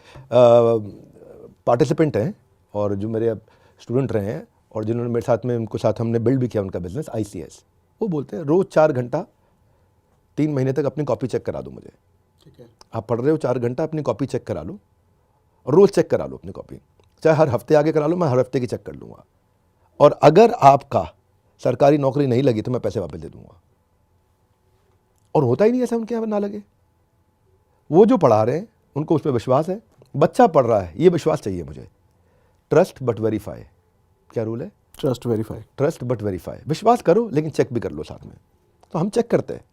पार्टिसिपेंट हैं और जो मेरे स्टूडेंट रहे हैं और जिन्होंने मेरे साथ में उनको साथ हमने बिल्ड भी किया उनका बिजनेस ICS, वो बोलते हैं रोज़ 4 घंटा 3 महीने तक अपनी कॉपी चेक करा दो मुझे। ठीक है। आप पढ़ रहे हो 4 घंटा अपनी कॉपी चेक करा लो, रोज़ चेक करा लो अपनी कॉपी, चाहे हर हफ्ते आगे करा लो, मैं हर हफ्ते की चेक कर लूँगा। और अगर आपका सरकारी नौकरी नहीं लगी तो मैं पैसे वापस दे दूँगा। और होता ही नहीं ऐसा उनके यहाँ ना लगे। वो जो पढ़ा रहे हैं उनको उस पर विश्वास है, बच्चा पढ़ रहा है ये विश्वास चाहिए मुझे। ट्रस्ट बट वेरीफाई, क्या रूल है? Trust verify. Trust but verify, विश्वास करो लेकिन चेक भी कर लो साथ में। तो हम चेक करते हैं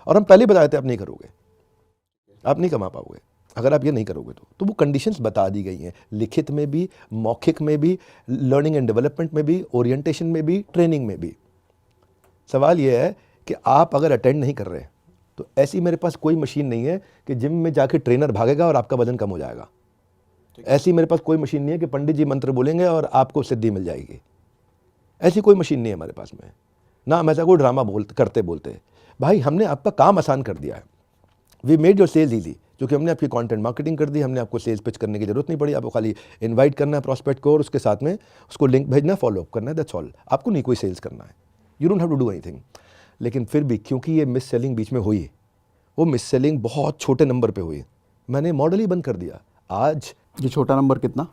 और हम पहले ही बताए थे आप नहीं करोगे, आप नहीं कमा पाओगे अगर आप ये नहीं करोगे तो वो कंडीशंस बता दी गई हैं, लिखित में भी, मौखिक में भी, लर्निंग एंड डेवलपमेंट में भी, ओरिएंटेशन में भी, ट्रेनिंग में भी। सवाल ये है कि आप अगर अटेंड नहीं कर रहे तो ऐसी मेरे पास कोई मशीन नहीं है कि जिम में जाके ट्रेनर भागेगा और आपका वजन कम हो जाएगा। ऐसी मेरे पास कोई मशीन नहीं है कि पंडित जी मंत्र बोलेंगे और आपको सिद्धि मिल जाएगी। ऐसी कोई मशीन नहीं है हमारे पास में, ना हम ऐसा कोई ड्रामा करते बोलते। भाई हमने आपका काम आसान कर दिया है, we made your sales easy, क्योंकि हमने आपकी कंटेंट मार्केटिंग कर दी, हमने आपको सेल्स पिच करने की जरूरत नहीं पड़ी। आपको खाली इनवाइट करना है प्रॉस्पेक्ट को और उसके साथ में उसको लिंक भेजना, फॉलो अप करना है, दैट्स ऑल। आपको नहीं कोई सेल्स करना है, you don't have to do anything. लेकिन फिर भी क्योंकि ये मिस सेलिंग बीच में हुई, वो मिस सेलिंग बहुत छोटे नंबर पे हुई, मैंने मॉडल ही बंद कर दिया। आज ये छोटा नंबर कितना?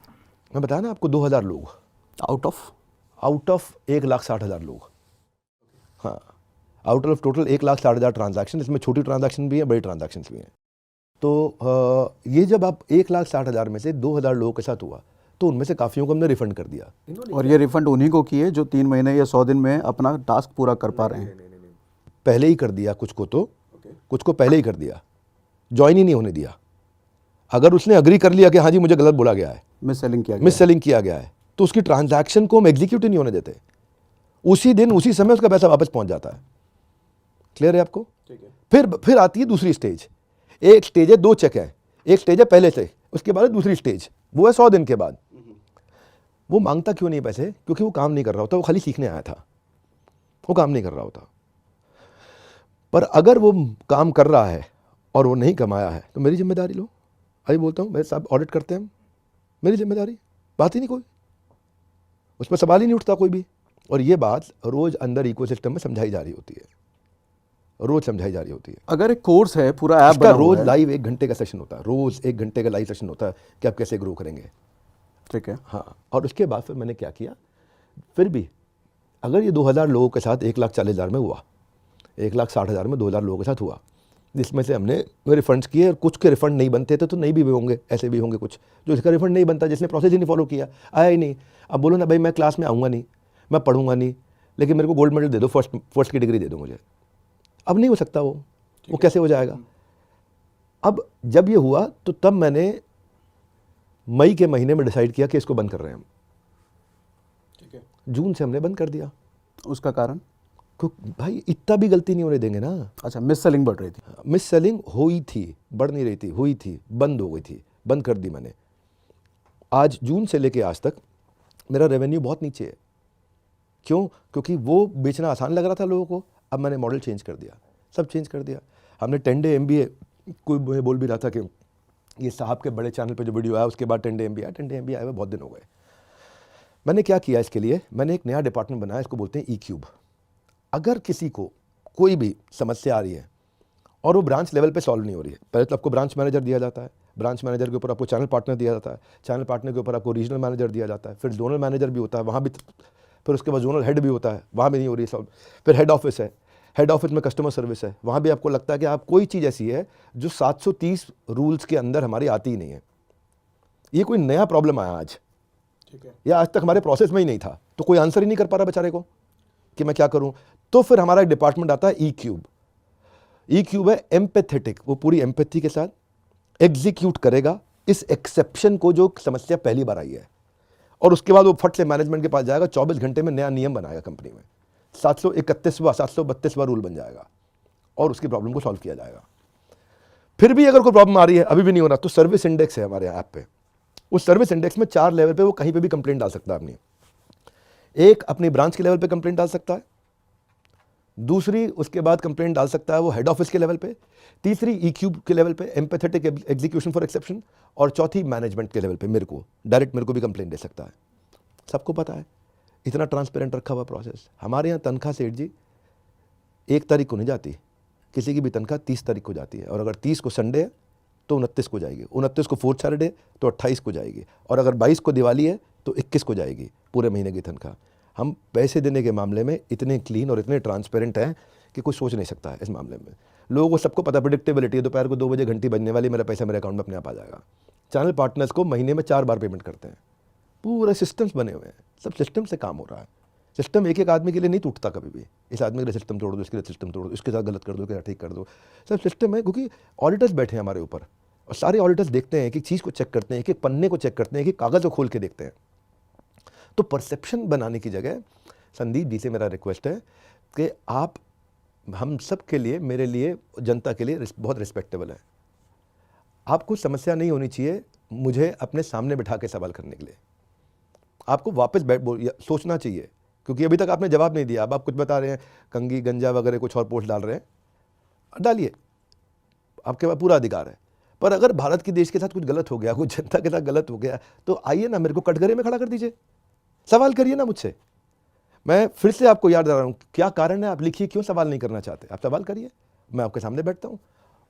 मैं बताया ना आपको 2000 लोग आउट ऑफ 1,60,000 लोग। हाँ, आउट ऑफ टोटल 1,60,000 ट्रांजैक्शन, इसमें छोटी ट्रांजैक्शन भी है, बड़ी ट्रांजैक्शन भी हैं। तो ये जब आप 1,60,000 में से 2,000 लोगों के साथ हुआ तो उनमें से काफ़ियों को हमने रिफंड कर दिया। और ये रिफंड उन्हीं को किए जो 3 महीने या 100 दिन में अपना टास्क पूरा कर पा रहे हैं। पहले ही कर दिया कुछ को, तो कुछ को पहले ही कर दिया, ज्वाइन ही नहीं होने दिया। अगर उसने अग्री कर लिया कि हाँ जी मुझे गलत बोला गया है, मिस सेलिंग किया गया है, तो उसकी ट्रांजैक्शन को हम एग्जीक्यूट ही नहीं होने देते। उसी दिन उसी समय उसका पैसा वापस पहुंच जाता है। क्लियर है आपको? ठीक है। फिर आती है दूसरी स्टेज। एक स्टेज है 2 चेक है, एक स्टेज है पहले से, उसके बाद दूसरी स्टेज, वो है 100 दिन के बाद। वो मांगता क्यों नहीं पैसे? क्योंकि वो काम नहीं कर रहा होता, वो खाली सीखने आया था, वो काम नहीं कर रहा होता। पर अगर वो काम कर रहा है और वो नहीं कमाया है तो मेरी जिम्मेदारी लो। अभी बोलता हूँ, मेरे साहब ऑडिट करते हैं हम, मेरी जिम्मेदारी, बात ही नहीं कोई, उस पर सवाल ही नहीं उठता कोई भी। और ये बात रोज अंदर इकोसिस्टम में समझाई जा रही होती है, रोज समझाई जा रही होती है। अगर एक कोर्स है, पूरा ऐप इसका बना हुआ रोज है। लाइव 1 घंटे का सेशन होता है, रोज 1 घंटे का लाइव सेशन होता है कि आप कैसे ग्रो करेंगे। ठीक है। हाँ, और उसके बाद फिर मैंने क्या किया, फिर भी अगर ये 2,000 लोगों के साथ 1,40,000 में हुआ, 1,60,000 में 2,000 लोगों के साथ हुआ, जिसमें से हमने रिफंड्स किए और कुछ के रिफंड नहीं बनते थे तो नहीं भी होंगे, ऐसे भी होंगे कुछ जो इसका रिफंड नहीं बनता, जिसने प्रोसेस ही नहीं फॉलो किया, आया ही नहीं। अब बोलो ना भाई मैं क्लास में आऊँगा नहीं, मैं पढ़ूंगा नहीं, लेकिन मेरे को गोल्ड मेडल दे दो, फर्स्ट की डिग्री दे दो मुझे। अब नहीं हो सकता वो कैसे हो जाएगा? अब जब ये हुआ तो तब मैंने मई के महीने में डिसाइड किया कि इसको बंद कर रहे हैं हम। ठीक है। जून से हमने बंद कर दिया। उसका कारण? क्योंकि भाई इतना भी गलती नहीं होने देंगे ना। अच्छा, मिस सेलिंग बढ़ रही थी। मिस सेलिंग हुई थी, बढ़ नहीं रही थी, हुई थी, बंद हो गई थी, बंद कर दी मैंने। आज जून से लेके आज तक मेरा रेवेन्यू बहुत नीचे है। क्यों? क्योंकि वो बेचना आसान लग रहा था लोगों को। अब मैंने मॉडल चेंज कर दिया, सब चेंज कर दिया। हमने 10 डे MBA, कोई मुझे बोल भी रहा था कि ये साहब के बड़े चैनल पे जो वीडियो आया उसके बाद 10 डे MBA आया। 10 डे MBA आए हुए बहुत दिन हो गए। मैंने क्या किया इसके लिए, मैंने एक नया डिपार्टमेंट बनाया, इसको बोलते हैं E-Cube। अगर किसी को कोई भी समस्या आ रही है और वो ब्रांच लेवल पे सॉल्व नहीं हो रही है, पहले तो आपको ब्रांच मैनेजर दिया जाता है, ब्रांच मैनेजर के ऊपर आपको चैनल पार्टनर दिया जाता है, चैनल पार्टनर के ऊपर आपको रीजनल मैनेजर दिया जाता है, फिर जोनल मैनेजर भी होता है, वहाँ भी, फिर उसके बाद जोनल हेड भी होता है, वहाँ भी नहीं हो रही सॉल्व, फिर हेड ऑफिस है, हेड ऑफिस में कस्टमर सर्विस है, वहाँ भी आपको लगता है कि आप कोई चीज़ ऐसी है जो 730 रूल्स के अंदर हमारी आती ही नहीं है। ये कोई नया प्रॉब्लम आया आज, ठीक है, या आज तक हमारे प्रोसेस में ही नहीं था, तो कोई आंसर ही नहीं कर पा रहा बेचारे को कि मैं क्या करूं। तो फिर हमारा एक डिपार्टमेंट आता है E-Cube। E-Cube है एम्पैथेटिक, वो पूरी एम्पैथी के साथ एग्जीक्यूट करेगा इस एक्सेप्शन को जो समस्या पहली बार आई है, और उसके बाद वो फट से मैनेजमेंट के पास जाएगा, 24 घंटे में नया नियम बनाएगा कंपनी में, 731वां 732वां रूल बन जाएगा और उसकी प्रॉब्लम को सॉल्व किया जाएगा। फिर भी अगर कोई प्रॉब्लम आ रही है, अभी भी नहीं हो रहा, तो सर्विस इंडेक्स है हमारे ऐप पे। उस सर्विस इंडेक्स में 4 लेवल पे वो कहीं पे भी कंप्लेंट डाल सकता है अपनी। एक अपनी ब्रांच के लेवल पे कंप्लेंट डाल सकता है, दूसरी उसके बाद कंप्लेंट डाल सकता है वो हेड ऑफिस के लेवल पे, तीसरी EQ के लेवल पे, एम्पैथेटिक एग्जीक्यूशन फॉर एक्सेप्शन, और चौथी मैनेजमेंट के लेवल पे मेरे को डायरेक्ट मेरे को भी कंप्लेंट दे सकता है। सबको पता है, इतना ट्रांसपेरेंट रखा हुआ प्रोसेस। हमारे यहाँ तनख्वाह सेठ जी 1 तारीख को नहीं जाती, किसी की भी तनख्वाह 30 तारीख को जाती है, और अगर 30 को संडे है तो 29 को जाएगी, 29 को फोर्थ सैटरडे तो 28 को जाएगी, और अगर 22 को दिवाली है तो 21 को जाएगी पूरे महीने की तनख्वाह। हम पैसे देने के मामले में इतने क्लीन और इतने ट्रांसपेरेंट हैं कि कोई सोच नहीं सकता है इस मामले में। लोगों को सबको पता, प्रेडिक्टेबिलिटी है, दोपहर को 2 बजे घंटी बजने वाली, मेरा पैसा मेरे अकाउंट में अपने आप आ जाएगा। चैनल पार्टनर्स को महीने में 4 बार पेमेंट करते हैं, पूरे सिस्टम्स बने हुए हैं, सब सिस्टम से काम हो रहा है। सिस्टम एक आदमी के लिए नहीं टूटता कभी भी, इस आदमी के लिए सिस्टम तोड़ दो, इसके लिए सिस्टम तोड़ दो, इसके साथ गलत कर दो, इसके साथ ठीक कर दो, सब सिस्टम है। क्योंकि ऑडिटर्स बैठे हैं हमारे ऊपर, और सारे ऑडिटर्स देखते हैं, एक एक चीज़ को चेक करते हैं, एक एक पन्ने को चेक करते हैं, एक एक कागज़ को खोल के देखते हैं। तो परसेप्शन बनाने की जगह संदीप जी से मेरा रिक्वेस्ट है कि आप हम सब के लिए, मेरे लिए, जनता के लिए बहुत रिस्पेक्टेबल है। आपको समस्या नहीं होनी चाहिए मुझे अपने सामने बिठा के सवाल करने के लिए, आपको वापस सोचना चाहिए, क्योंकि अभी तक आपने जवाब नहीं दिया। अब आप कुछ बता रहे हैं, कंगी गंजा वगैरह कुछ और पोस्ट डाल रहे हैं, डालिए, आपके पास पूरा अधिकार है। पर अगर भारत के देश के साथ कुछ गलत हो गया, कुछ जनता के साथ गलत हो गया, तो आइए ना, मेरे को कटघरे में खड़ा कर दीजिए, सवाल करिए ना मुझसे। मैं फिर से आपको याद दिला रहा हूँ, क्या कारण है, आप लिखिए क्यों सवाल नहीं करना चाहते, आप सवाल करिए, मैं आपके सामने बैठता हूँ,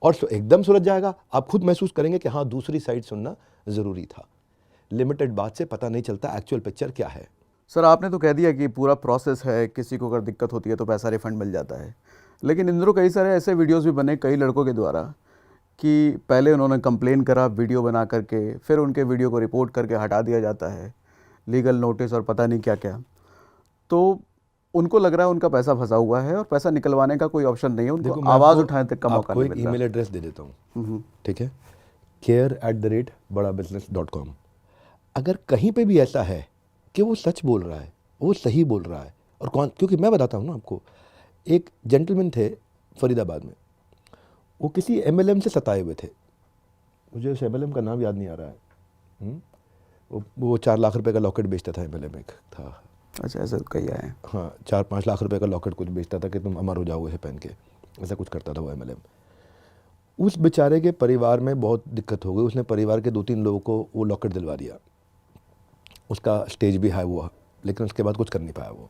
और एकदम सुलझ जाएगा। आप खुद महसूस करेंगे कि हाँ, दूसरी साइड सुनना ज़रूरी था। लिमिटेड बात से पता नहीं चलता एक्चुअल पिक्चर क्या है। सर आपने तो कह दिया कि पूरा प्रोसेस है, किसी को अगर दिक्कत होती है तो पैसा रिफंड मिल जाता है, लेकिन इन दिनों कई सारे ऐसे वीडियोस भी बने कई लड़कों के द्वारा कि पहले उन्होंने कंप्लेन करा वीडियो बना करके, फिर उनके वीडियो को रिपोर्ट करके हटा दिया जाता है, लीगल नोटिस और पता नहीं क्या क्या। तो उनको लग रहा है उनका पैसा फंसा हुआ है और पैसा निकलवाने का कोई ऑप्शन नहीं है, उनको आवाज़ उठाने तक का मौका नहीं मिल रहा। ईमेल एड्रेस दे देता हूँ, ठीक है, care@badabusiness.com। अगर कहीं पे भी ऐसा है कि वो सच बोल रहा है, वो सही बोल रहा है, और कौन, क्योंकि मैं बताता हूँ ना आपको, एक जेंटलमैन थे फरीदाबाद में, वो किसी MLM से सताए हुए थे, मुझे उस MLM का नाम याद नहीं आ रहा है, वो 4 लाख रुपए का लॉकेट बेचता था, MLM एक था। अच्छा, ऐसा कहीं आए? हाँ, 4-5 लाख रुपए का लॉकेट कुछ बेचता था कि तुम अमर हो जाओगे इसे पहन के, ऐसा कुछ करता था वो MLM। उस बेचारे के परिवार में बहुत दिक्कत हो गई, उसने परिवार के 2-3 लोगों को वो लॉकेट दिलवा दिया, उसका स्टेज भी हाई हुआ, लेकिन उसके बाद कुछ कर नहीं पाया वो।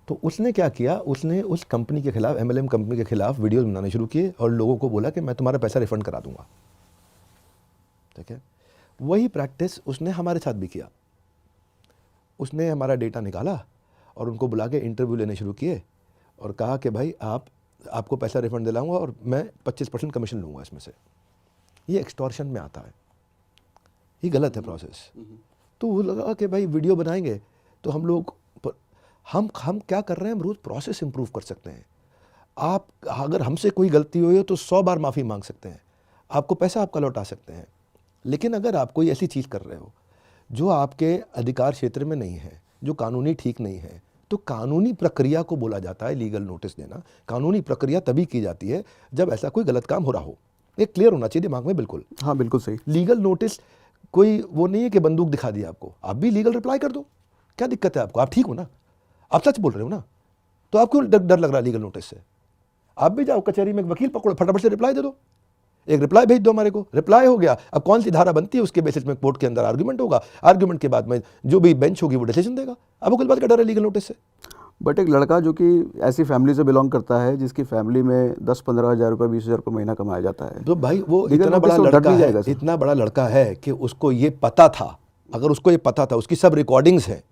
तो उसने क्या किया, उसने उस कंपनी के खिलाफ, MLM कंपनी के खिलाफ वीडियोस बनाने शुरू किए और लोगों को बोला कि मैं तुम्हारा पैसा रिफंड करा दूंगा, ठीक है। वही प्रैक्टिस उसने हमारे साथ भी किया। उसने हमारा डेटा निकाला और उनको बुला के इंटरव्यू लेने शुरू किए और कहा कि भाई आपको पैसा रिफंड दिलाऊंगा और मैं 25% कमीशन लूँगा इसमें से। ये एक्सटॉर्शन में आता है, ये गलत है प्रोसेस। तो वो लगा कि भाई वीडियो बनाएंगे तो हम लोग हम क्या कर रहे हैं, हम रोज़ प्रोसेस इंप्रूव कर सकते हैं। आप अगर हमसे कोई गलती हुई हो तो 100 बार माफ़ी मांग सकते हैं, आपको पैसा आपका लौटा सकते हैं। लेकिन अगर आप कोई ऐसी चीज़ कर रहे हो जो आपके अधिकार क्षेत्र में नहीं है, जो कानूनी ठीक नहीं है, तो कानूनी प्रक्रिया को बोला जाता है लीगल नोटिस देना। कानूनी प्रक्रिया तभी की जाती है जब ऐसा कोई गलत काम हो रहा हो। ये क्लियर होना चाहिए दिमाग में, बिल्कुल। हाँ, बिल्कुल सही। लीगल नोटिस कोई वो नहीं है कि बंदूक दिखा दिया आपको, आप भी लीगल रिप्लाई कर दो, क्या दिक्कत है आपको? आप ठीक हो ना, आप सच बोल रहे हो ना, तो आपको डर लग रहा है लीगल नोटिस से? आप भी जाओ कचहरी में, वकील पकड़ो, फटाफट से रिप्लाई दे दो, एक रिप्लाई भेज दो हमारे को, रिप्लाई हो गया। अब कौन सी धारा बनती है उसके बेसिस में कोर्ट के अंदर आर्ग्यूमेंट होगा, आर्ग्यूमेंट के बाद में जो भी बेंच होगी वो डिसीजन देगा। अब कोई बात का डर है लीगल नोटिस से? बट एक लड़का जो कि ऐसी फैमिली से बिलोंग करता है जिसकी फैमिली में 10-15 हज़ार रुपये, 20 हज़ार रुपये महीना कमाया जाता है, तो भाई वो लीगल इतना बड़ा नोटिस तो लड़का डर भी है, जाएगा। इतना बड़ा लड़का है कि उसको ये पता था। अगर उसको ये पता था, उसकी सब रिकॉर्डिंग्स हैं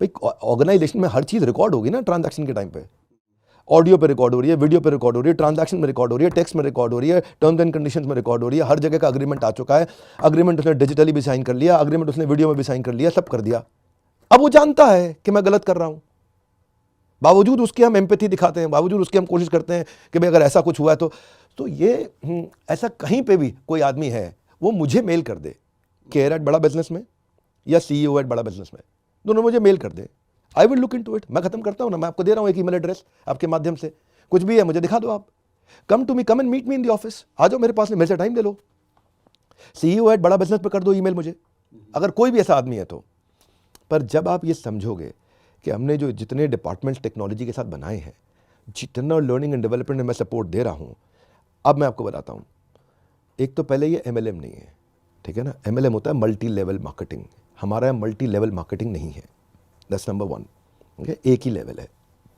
भाई, ऑर्गेनाइजेशन में हर चीज़ रिकॉर्ड होगी ना ट्रांजैक्शन के टाइम पे, ऑडियो पे रिकॉर्ड हो रही है, वीडियो पे रिकॉर्ड हो रही है, ट्रांजैक्शन में रिकॉर्ड हो रही है, टेक्स्ट में रिकॉर्ड हो रही है, टर्म्स एंड कंडीशंस में रिकॉर्ड हो रही है, हर जगह का अग्रीमेंट आ चुका है। अग्रीमेंट उसने डिजिटली भी साइन कर लिया, अग्रीमेंट उसने वीडियो में भी साइन कर लिया, सब कर दिया। अब वो जानता है कि मैं गलत कर रहा हूं, बावजूद उसके हम एम्पैथी दिखाते हैं, बावजूद उसके हम कोशिश करते हैं कि भाई अगर ऐसा कुछ हुआ है तो ये ऐसा कहीं पे भी कोई आदमी है वो मुझे मेल कर दे, care@badabusiness में या CEO@badabusiness में, दोनों मुझे मेल कर दे। I will look into it. मैं खत्म करता हूँ ना, मैं आपको दे रहा हूँ एक ईमेल एड्रेस आपके माध्यम से, कुछ भी है मुझे दिखा दो आप। Come to me, come and meet me in the office, आ जाओ मेरे पास में, मेरे से टाइम ले लो। CEO@badabusiness पे कर दो ईमेल मुझे, अगर कोई भी ऐसा आदमी है तो। पर जब आप ये समझोगे कि हमने जो जितने डिपार्टमेंट्स टेक्नोलॉजी के साथ बनाए हैं, जितना लर्निंग एंड डेवलपमेंट में मैं सपोर्ट दे रहा हूँ, अब मैं आपको बताता हूँ। एक तो पहले ये MLM नहीं है, ठीक है ना। MLM होता है मल्टी लेवल मार्केटिंग, हमारा यहाँ मल्टी लेवल मार्केटिंग नहीं है। That's number 1। ओके, एक ही लेवल है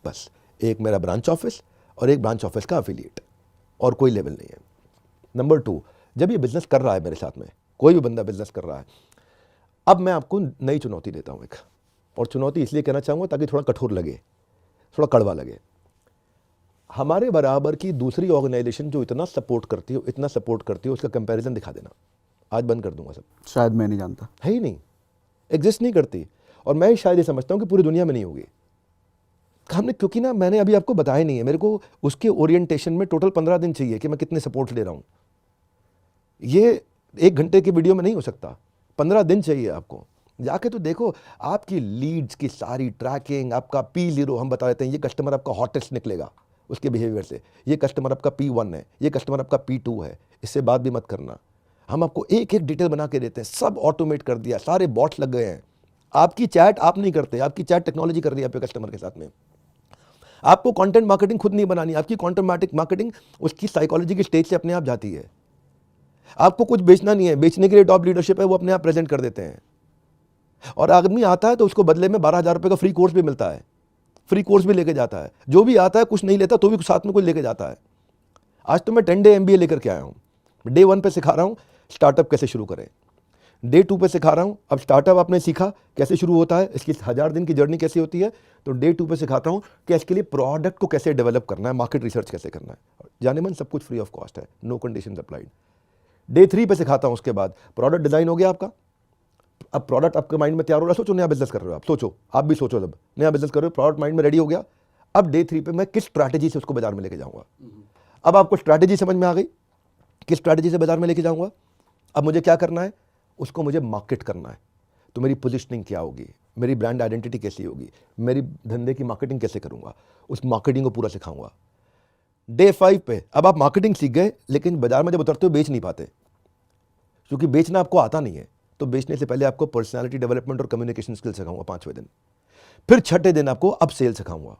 बस, एक मेरा ब्रांच ऑफिस और एक ब्रांच ऑफिस का एफिलिएट, और कोई लेवल नहीं है। नंबर 2, जब ये बिजनेस कर रहा है मेरे साथ में, कोई भी बंदा बिजनेस कर रहा है, अब मैं आपको नई चुनौती देता हूँ एक, और चुनौती इसलिए कहना चाहूँगा ताकि थोड़ा कठोर लगे, थोड़ा कड़वा लगे। हमारे बराबर की दूसरी ऑर्गेनाइजेशन जो इतना सपोर्ट करती हो, इतना सपोर्ट करती हो, उसका कंपैरिजन दिखा देना। आज बंद कर दूंगा सब, शायद मैं नहीं जानता। है ही नहीं, एग्जिस्ट नहीं करती। और मैं शायद ये समझता हूँ कि पूरी दुनिया में नहीं होगी। हमने, क्योंकि ना मैंने अभी आपको बताया नहीं है, मेरे को उसके ओरिएंटेशन में टोटल 15 दिन चाहिए कि मैं कितने सपोर्ट ले रहा हूँ। ये 1 घंटे की वीडियो में नहीं हो सकता, 15 दिन चाहिए आपको। जाके तो देखो, आपकी लीड्स की सारी ट्रैकिंग, आपका P0 हम बता देते हैं, ये कस्टमर आपका हॉटेस्ट निकलेगा उसके बिहेवियर से, ये कस्टमर आपका P1 है, ये कस्टमर आपका P2 है, इससे बात भी मत करना। हम आपको एक एक डिटेल बना के देते हैं, सब ऑटोमेट कर दिया, सारे बॉट्स लग गए हैं। आपकी चैट आप नहीं करते, आपकी चैट टेक्नोलॉजी कर रही है आपके कस्टमर के साथ में। आपको कंटेंट मार्केटिंग खुद नहीं बनानी, आपकी कंटेंट मार्केटिंग उसकी साइकोलॉजी की स्टेज से अपने आप जाती है। आपको कुछ बेचना नहीं है, बेचने के लिए टॉप लीडरशिप है, वो अपने आप प्रेजेंट कर देते हैं। और आदमी आता है तो उसको बदले में 12,000 रुपये का फ्री कोर्स भी मिलता है, फ्री कोर्स भी लेके जाता है। जो भी आता है कुछ नहीं लेता तो भी साथ में कुछ लेके जाता है। आज तो मैं 10 डे MBA लेकर के आया हूँ। डे 1 पे सिखा रहा हूँ स्टार्टअप कैसे शुरू करें, डे 2 पे सिखा रहा हूँ, अब स्टार्टअप आपने सीखा कैसे शुरू होता है, इसकी 1000 दिन की जर्नी कैसी होती है, तो डे 2 पे सिखाता हूँ कि इसके लिए प्रोडक्ट को कैसे डेवलप करना है, मार्केट रिसर्च कैसे करना है। जाने मन सब कुछ फ्री ऑफ कॉस्ट है, नो कंडीशंस अप्लाइड। डे 3 पे सिखाता हूँ, उसके बाद प्रोडक्ट डिजाइन हो गया आपका। अब प्रोडक्ट आपके माइंड में तैयार हो रहा है, सोचो नया बिजनेस कर रहे हो आप, सोचो, आप भी सोचो, जब नया बिजनेस कर रहे हो, प्रोडक्ट माइंड में रेडी हो गया। अब डे 3 पे मैं किस स्ट्रैटेजी से उसको बाजार में लेके जाऊंगा। अब आपको स्ट्रैटेजी समझ में आ गई, किस स्ट्रैटेजी से बाजार में लेके जाऊंगा। अब मुझे क्या करना है, उसको मुझे मार्केट करना है। तो मेरी पोजीशनिंग क्या होगी, मेरी ब्रांड आइडेंटिटी कैसी होगी, मेरी धंधे की मार्केटिंग कैसे करूंगा, उस मार्केटिंग को पूरा सिखाऊंगा। डे 5 पे अब आप मार्केटिंग सीख गए, लेकिन बाजार में जब उतरते हो बेच नहीं पाते, क्योंकि बेचना आपको आता नहीं है। तो बेचने से पहले आपको पर्सनालिटी डेवलपमेंट और कम्युनिकेशन स्किल सिखाऊंगा 5वें दिन। फिर 6ठे दिन आपको अब सेल सिखाऊंगा।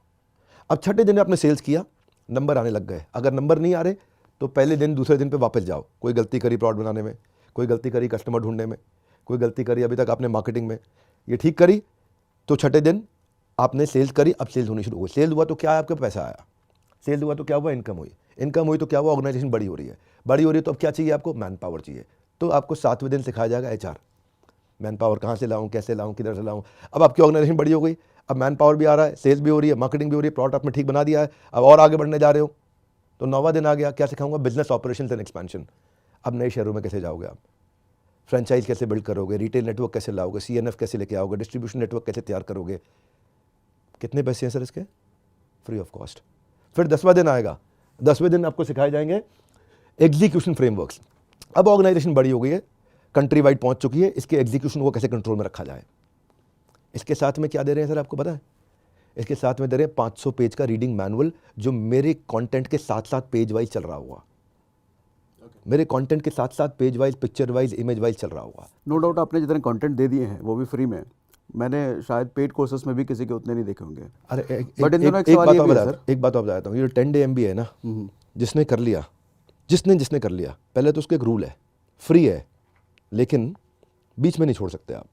अब 6ठे दिन आपने सेल्स किया, नंबर आने लग गए। अगर नंबर नहीं आ रहे तो पहले दिन दूसरे दिन पे वापस जाओ। कोई गलती करी प्रोडक्ट बनाने में, कोई गलती करी कस्टमर ढूंढने में, कोई गलती करी अभी तक आपने मार्केटिंग में, ये ठीक करी तो 6ठे दिन आपने सेल्स करी। अब सेल्स होनी शुरू हुई। सेल हुआ तो क्या है, आपके पैसा आया। सेल हुआ तो क्या हुआ, इनकम हुई। इनकम हुई तो क्या हुआ, ऑर्गेनाइजेशन बड़ी हो रही है। बड़ी हो रही है तो अब क्या चाहिए आपको, मैन पावर चाहिए। तो आपको 7वें दिन सिखाया जाएगा HR, मैन पावर कहाँ से लाऊं, कैसे लाऊं, किधर से लाऊं। अब आपकी ऑर्गेनाइजेशन बड़ी हो गई, अब मैन पावर भी आ रहा है, सेल्स भी हो रही है, मार्केटिंग भी हो रही है, प्रोडक्ट आपने ठीक बना दिया है, अब और आगे बढ़ने जा रहे हो। तो 9वां दिन आ गया, क्या सिखाऊंगा, बिजनेस ऑपरेशंस एंड एक्सपेंशन। अब नए शहरों में कैसे जाओगे आप, फ्रेंचाइज कैसे बिल्ड करोगे, रिटेल नेटवर्क कैसे लाओगे, CNF कैसे लेके आओगे, डिस्ट्रीब्यूशन नेटवर्क कैसे तैयार करोगे। कितने पैसे हैं सर इसके, फ्री ऑफ कॉस्ट। फिर 10वां दिन आएगा, 10वें दिन आपको सिखाए जाएंगे एग्जीक्यूशन फ्रेमवर्क्स। अब ऑर्गेनाइजेशन बड़ी हो गई है, कंट्री वाइड पहुंच चुकी है, इसके एग्जीक्यूशन को कैसे कंट्रोल में रखा जाए। इसके साथ में क्या दे रहे हैं सर, आपको पता है, इसके साथ में दे रहे हैं 500 पेज का रीडिंग मैनुअल, जो मेरे कंटेंट के साथ साथ पेज वाइज चल रहा होगा। मेरे कंटेंट के साथ साथ page wise, picture wise, image wise चल रहा होगा। नो डाउट आपने जितने कंटेंट दे दिए हैं वो भी फ्री में। मैंने शायद पेड कोर्सेस में भी किसी के उतने नहीं देखे होंगे। अरे बट इन दोनों एक बात और बताता हूँ, ये 10 डे MBA है ना, जिसने कर लिया, जिसने कर लिया, पहले तो उसका एक रूल है, फ्री है, लेकिन बीच में नहीं छोड़ सकते आप।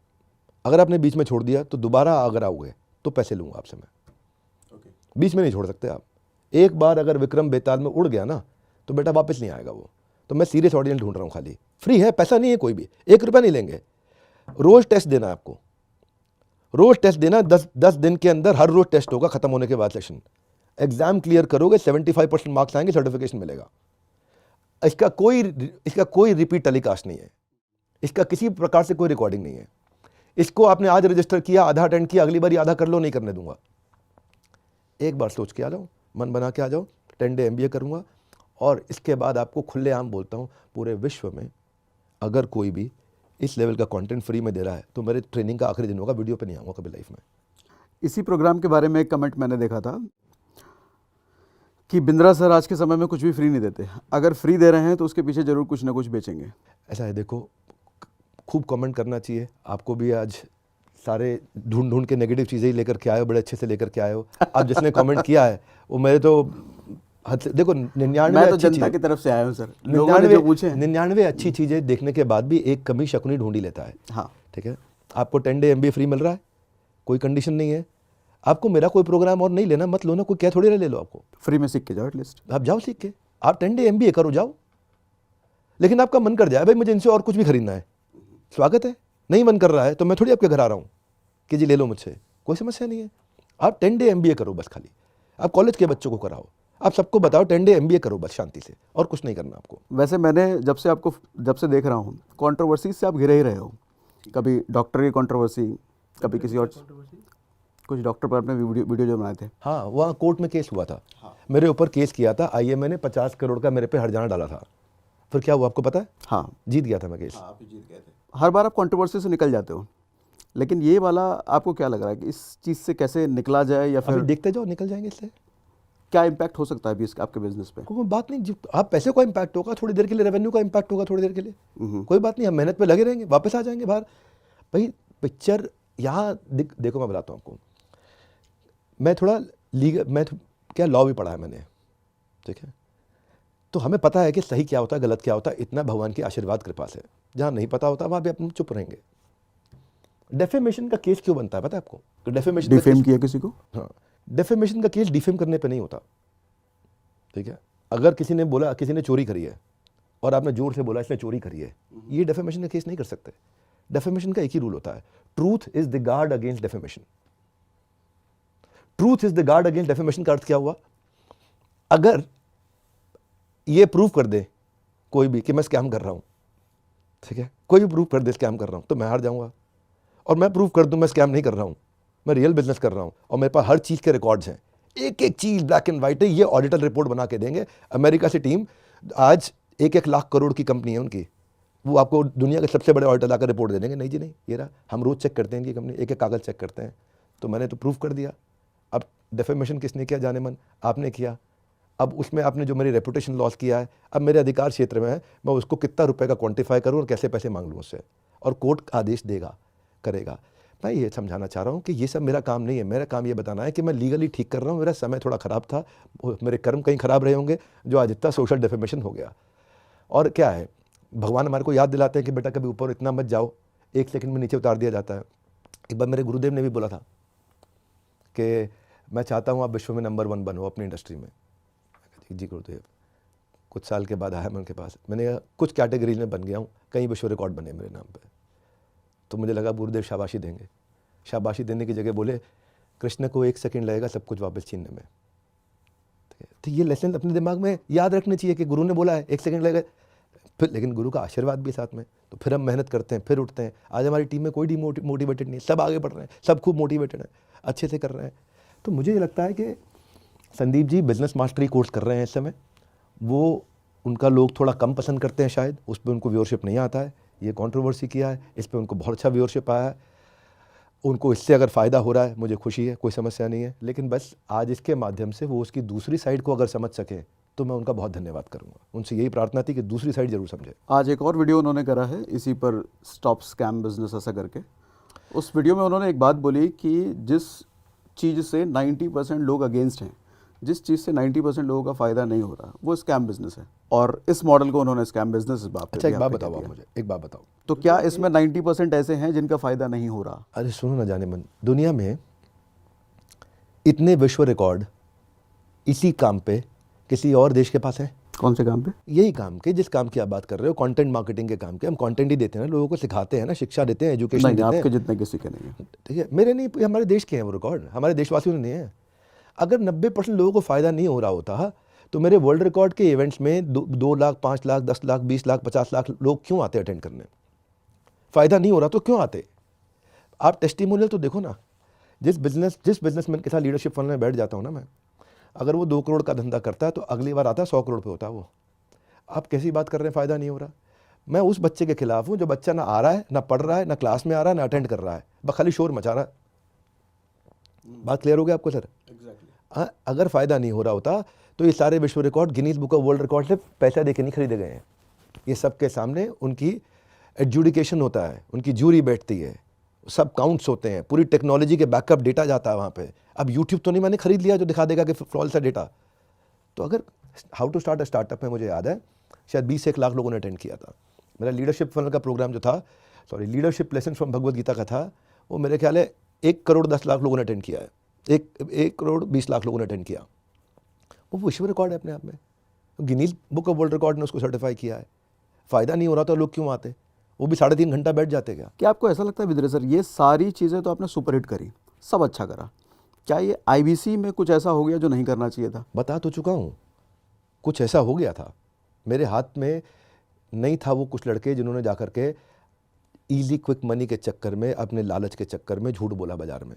अगर आपने बीच में छोड़ दिया तो दोबारा अगर आओगे तो पैसे लूँगा आपसे मैं। बीच में नहीं छोड़ सकते आप। एक बार अगर विक्रम बेताल में उड़ गया ना तो बेटा वापस नहीं आएगा वो। तो मैं सीरियस ऑडियंस ढूंढ रहा हूँ, खाली फ्री है, पैसा नहीं है, कोई भी 1 रुपया नहीं लेंगे। रोज टेस्ट देना है आपको, रोज टेस्ट देना, 10 दिन के अंदर हर रोज टेस्ट होगा। खत्म होने के बाद सेशन, एग्जाम क्लियर करोगे, 75% मार्क्स आएंगे, सर्टिफिकेशन मिलेगा। इसका कोई रिपीट टेलीकास्ट नहीं है, इसका किसी प्रकार से कोई रिकॉर्डिंग नहीं है। इसको आपने आज रजिस्टर किया, आधा अटेंड किया, अगली बार आधा कर लो, नहीं करने दूंगा। एक बार सोच के आ जाओ, मन बना के आ जाओ, 10 डे MBA करूंगा। और इसके बाद आपको खुलेआम बोलता हूं, पूरे विश्व में अगर कोई भी इस लेवल का कंटेंट फ्री में दे रहा है तो मेरे ट्रेनिंग का आखिरी दिन होगा, वीडियो पे नहीं आऊंगा कभी लाइफ में। इसी प्रोग्राम के बारे में एक कमेंट मैंने देखा था कि बिंद्रा सर आज के समय में कुछ भी फ्री नहीं देते, अगर फ्री दे रहे हैं तो उसके पीछे जरूर कुछ ना कुछ बेचेंगे। ऐसा है, देखो, खूब कमेंट करना चाहिए। आपको भी आज सारे ढूंढ ढूंढ के नेगेटिव चीज़ें ही लेकर के आए हो, बड़े अच्छे से लेकर के आए हो। अब जिसने कमेंट किया है वो मेरे तो देखो 99 मैं तो अच्छी जनता चीज़, की तरफ से आया हूँ सर, लोगों ने जो पूछे हैं। 99 अच्छी चीज़ें देखने के बाद भी एक कमी शकुनी ढूंढ ही लेता है। हाँ, ठीक है, आपको 10 डे MBA फ्री मिल रहा है, कोई कंडीशन नहीं है। आपको मेरा कोई प्रोग्राम और नहीं लेना, मत लो ना, कोई क्या थोड़ी ना ले लो आपको, फ्री में सीख के जाओ एटलीस्ट। आप जाओ सीख के, आप 10 डे MBA करो जाओ। लेकिन आपका मन कर जाए भाई मुझे इनसे और कुछ भी खरीदना है, स्वागत है। नहीं मन कर रहा है तो मैं थोड़ी आपके घर आ रहा हूँ कि जी ले लो मुझसे, कोई समस्या नहीं है। आप 10 डे MBA करो बस, खाली आप कॉलेज के बच्चों को कराओ, आप सबको बताओ 10 डे MBA करो बस शांति से, और कुछ नहीं करना आपको। वैसे मैंने जब से देख रहा हूँ, कंट्रोवर्सी से आप घिरे ही रहे हो। कभी डॉक्टर की कंट्रोवर्सी, कभी किसी और, कुछ डॉक्टर पर आपने वीडियो जो बनाए थे। हाँ, वहाँ कोर्ट में केस हुआ था। मेरे ऊपर केस किया था IMA ने, 50 करोड़ का मेरे पे हर्जाना डाला था। फिर क्या हुआ आपको पता है? हाँ, जीत गया था मैं केस। आप जीत गए थे। हर बार आप कंट्रोवर्सी से निकल जाते हो, लेकिन ये वाला आपको क्या लग रहा है कि इस चीज़ से कैसे निकला जाए, या अभी फिर देखते जाओ निकल जाएंगे इससे। क्या इम्पैक्ट हो सकता है अभी आपके बिजनेस पे? कोई बात नहीं, आप पैसे का इम्पैक्ट होगा थोड़ी देर के लिए, रेवेन्यू का इम्पैक्ट होगा थोड़ी देर के लिए, कोई बात नहीं, हम मेहनत पे लगे रहेंगे, वापस आ जाएंगे बाहर। भाई पिक्चर यहाँ देखो, मैं बताता हूँ आपको, मैं थोड़ा क्या लॉ भी पढ़ा है मैंने, ठीक है, तो हमें पता है कि सही क्या होता है गलत क्या होता है, इतना भगवान की आशीर्वाद कृपा से। जहाँ नहीं पता होता वहाँ भी अपन चुप रहेंगे। डेफेमेशन का केस क्यों बनता है पता है आपको? तो डेफेमेशन डिफेम किया किसी को? हाँ, डेफेमेशन का केस डिफेम करने पे नहीं होता, ठीक है। अगर किसी ने बोला किसी ने चोरी करी है और आपने जोर से बोला इसने चोरी करी है, ये डेफेमेशन का केस नहीं कर सकते। डेफेमेशन का एक ही रूल होता है, truth is the guard against defamation. Truth is the guard against defamation का अर्थ क्या हुआ? अगर ये प्रूव कर दे कोई भी कि मैं स्कैम कर रहा हूं, ठीक है, कोई भी प्रूव कर दे स्कैम कर रहा हूं, तो मैं हार जाऊंगा। और मैं प्रूव कर दूं मैं स्कैम नहीं कर रहा हूं, मैं रियल बिजनेस कर रहा हूं, और मेरे पास हर चीज़ के रिकॉर्ड्स हैं, एक एक चीज़ ब्लैक एंड वाइट है। ये ऑडिटर रिपोर्ट बना के देंगे। अमेरिका से टीम आज 1-1 लाख करोड़ की कंपनी है उनकी, वो आपको दुनिया के सबसे बड़े ऑडिटर लाकर रिपोर्ट दे देंगे, नहीं जी नहीं, ये रहा, हम रोज चेक करते हैं इनकी कंपनी, एक एक कागज़ चेक करते हैं। तो मैंने तो प्रूफ कर दिया। अब डेफेमेशन किसने किया? जाने मन आपने किया। अब उसमें आपने जो मेरी रेपुटेशन लॉस किया है, अब मेरे अधिकार क्षेत्र में है, मैं उसको कितना रुपए का क्वांटिफाई करूं और कैसे पैसे मांग लूं उससे, और कोर्ट आदेश देगा, करेगा। मैं ये समझाना चाह रहा हूं कि ये सब मेरा काम नहीं है। मेरा काम ये बताना है कि मैं लीगली ठीक कर रहा हूं। मेरा समय थोड़ा ख़राब था, मेरे कर्म कहीं ख़राब रहे होंगे जो आज इतना सोशल डेफेमेशन हो गया। और क्या है, भगवान हमारे को याद दिलाते हैं कि बेटा कभी ऊपर इतना मत जाओ, 1 सेकंड में नीचे उतार दिया जाता है। एक बार मेरे गुरुदेव ने भी बोला था कि मैं चाहता हूँ आप विश्व में नंबर 1 बनो अपनी इंडस्ट्री में। जी गुरुदेव। कुछ साल के बाद आया मैं उनके पास, मैंने कहा कुछ कैटेगरीज में बन गया हूँ, कई विश्व रिकॉर्ड बने मेरे नाम पे। तो मुझे लगा गुरुदेव शाबाशी देंगे। शाबाशी देने की जगह बोले कृष्ण को 1 सेकंड लगेगा सब कुछ वापस छीनने में। तो ये लेसन अपने दिमाग में याद रखनी चाहिए कि गुरु ने बोला है 1 सेकंड लगेगा, फिर लेकिन गुरु का आशीर्वाद भी साथ में। तो फिर हम मेहनत करते हैं, फिर उठते हैं। आज हमारी टीम में कोई डिमोटिवेटेड नहीं है, सब आगे बढ़ रहे हैं, सब खूब मोटिवेटेड हैं, अच्छे से कर रहे हैं। तो मुझे ये लगता है कि Sandeep ji business mastery course कर रहे हैं इस समय, वो उनका लोग थोड़ा कम पसंद करते हैं शायद, उस पर उनको व्यूअरशिप नहीं आता है। ये कंट्रोवर्सी किया है, इस पर उनको बहुत अच्छा व्यूअरशिप आया है। उनको इससे अगर फ़ायदा हो रहा है मुझे खुशी है, कोई समस्या नहीं है। लेकिन बस आज इसके माध्यम से वो उसकी दूसरी साइड को अगर समझ सकें तो मैं उनका बहुत धन्यवाद करूंगा। उनसे यही प्रार्थना थी कि दूसरी साइड जरूर समझे। आज एक और वीडियो उन्होंने करा है इसी पर, स्टॉप स्कैम बिजनेस ऐसा करके। उस वीडियो में उन्होंने एक बात बोली कि जिस चीज़ से 90% लोग अगेंस्ट हैं, जिस चीज़ से 90% लोगों का फ़ायदा नहीं हो रहा, वो स्कैम बिजनेस है। और इस मॉडल को उन्होंने स्कैम बिजनेस बात। अच्छा एक बात बताओ आप मुझे, एक बात बताओ, तो क्या इसमें 90% ऐसे हैं जिनका फ़ायदा नहीं हो रहा? अरे सुनो ना जाने मन, दुनिया में इतने विश्व रिकॉर्ड इसी काम पे किसी और देश के पास है? कौन से काम पे? यही काम के, जिस काम की आप बात कर रहे हो, कंटेंट मार्केटिंग के काम के। हम कंटेंट ही देते हैं ना, लोगों को सिखाते हैं ना, शिक्षा देते हैं, एजुकेशन देते हैं। आपके जितने किसी के नहीं है। ठीक है, मेरे नहीं, हमारे देश के हैं वो रिकॉर्ड, हमारे देशवासियों ने नहीं है। अगर 90% लोगों को फ़ायदा नहीं हो रहा होता तो मेरे वर्ल्ड रिकॉर्ड के इवेंट्स में 2 लाख, 5 लाख, 10 लाख, 20 लाख, 50 लाख लोग क्यों आते अटेंड करने? फ़ायदा नहीं हो रहा तो क्यों आते? आप टेस्टिमोनियल तो देखो ना। जिस बिजनेसमैन के साथ लीडरशिप फंड में बैठ जाता हूँ ना मैं, अगर वो 2 करोड़ का धंधा करता है तो अगली बार आता है 100 करोड़ पे होता है वो। आप कैसी बात कर रहे हैं फ़ायदा नहीं हो रहा? मैं उस बच्चे के खिलाफ हूँ जो बच्चा ना आ रहा है, ना पढ़ रहा है, ना क्लास में आ रहा है, ना अटेंड कर रहा है, बस खाली शोर मचा रहा है। बात क्लियर हो गया आपको सर? अगर फ़ायदा नहीं हो रहा होता तो ये सारे विश्व record Guinness book of world record से पैसा दे के नहीं खरीदे गए हैं। ये सबके सामने उनकी एडजुडिकेशन होता है, उनकी जूरी बैठती है, सब काउंट्स होते हैं, पूरी टेक्नोलॉजी के बैकअप डेटा जाता है वहाँ पे। अब यूट्यूब तो नहीं मैंने खरीद लिया जो दिखा देगा कि फ्लॉलेस है डेटा। तो अगर how to start a startup में मुझे याद है शायद 20 से 1 लाख लोगों ने अटेंड किया था। मेरा लीडरशिप फनल का प्रोग्राम जो था, sorry leadership lesson from Bhagavad Gita का था, वो मेरे ख्याल है 1 करोड़ 10 लाख लोगों ने अटेंड किया है, 1 करोड़ 20 लाख लोगों ने अटेंड किया। वो विश्व रिकॉर्ड है अपने आप में, Guinness book of world record ने उसको सर्टिफाई किया है। फ़ायदा नहीं हो रहा तो लोग क्यों आते? वो भी 3.5 घंटा बैठ जाते क्या? क्या आपको ऐसा लगता है विद्रे सर, ये सारी चीज़ें तो आपने सुपरहिट करी, सब अच्छा करा, क्या ये आईबीसी में कुछ ऐसा हो गया जो नहीं करना चाहिए था? बता तो चुका हूँ, कुछ ऐसा हो गया था। मेरे हाथ में नहीं था वो कुछ लड़के जिन्होंने जाकर के इजी क्विक मनी के चक्कर में, अपने लालच के चक्कर में झूठ बोला बाजार में।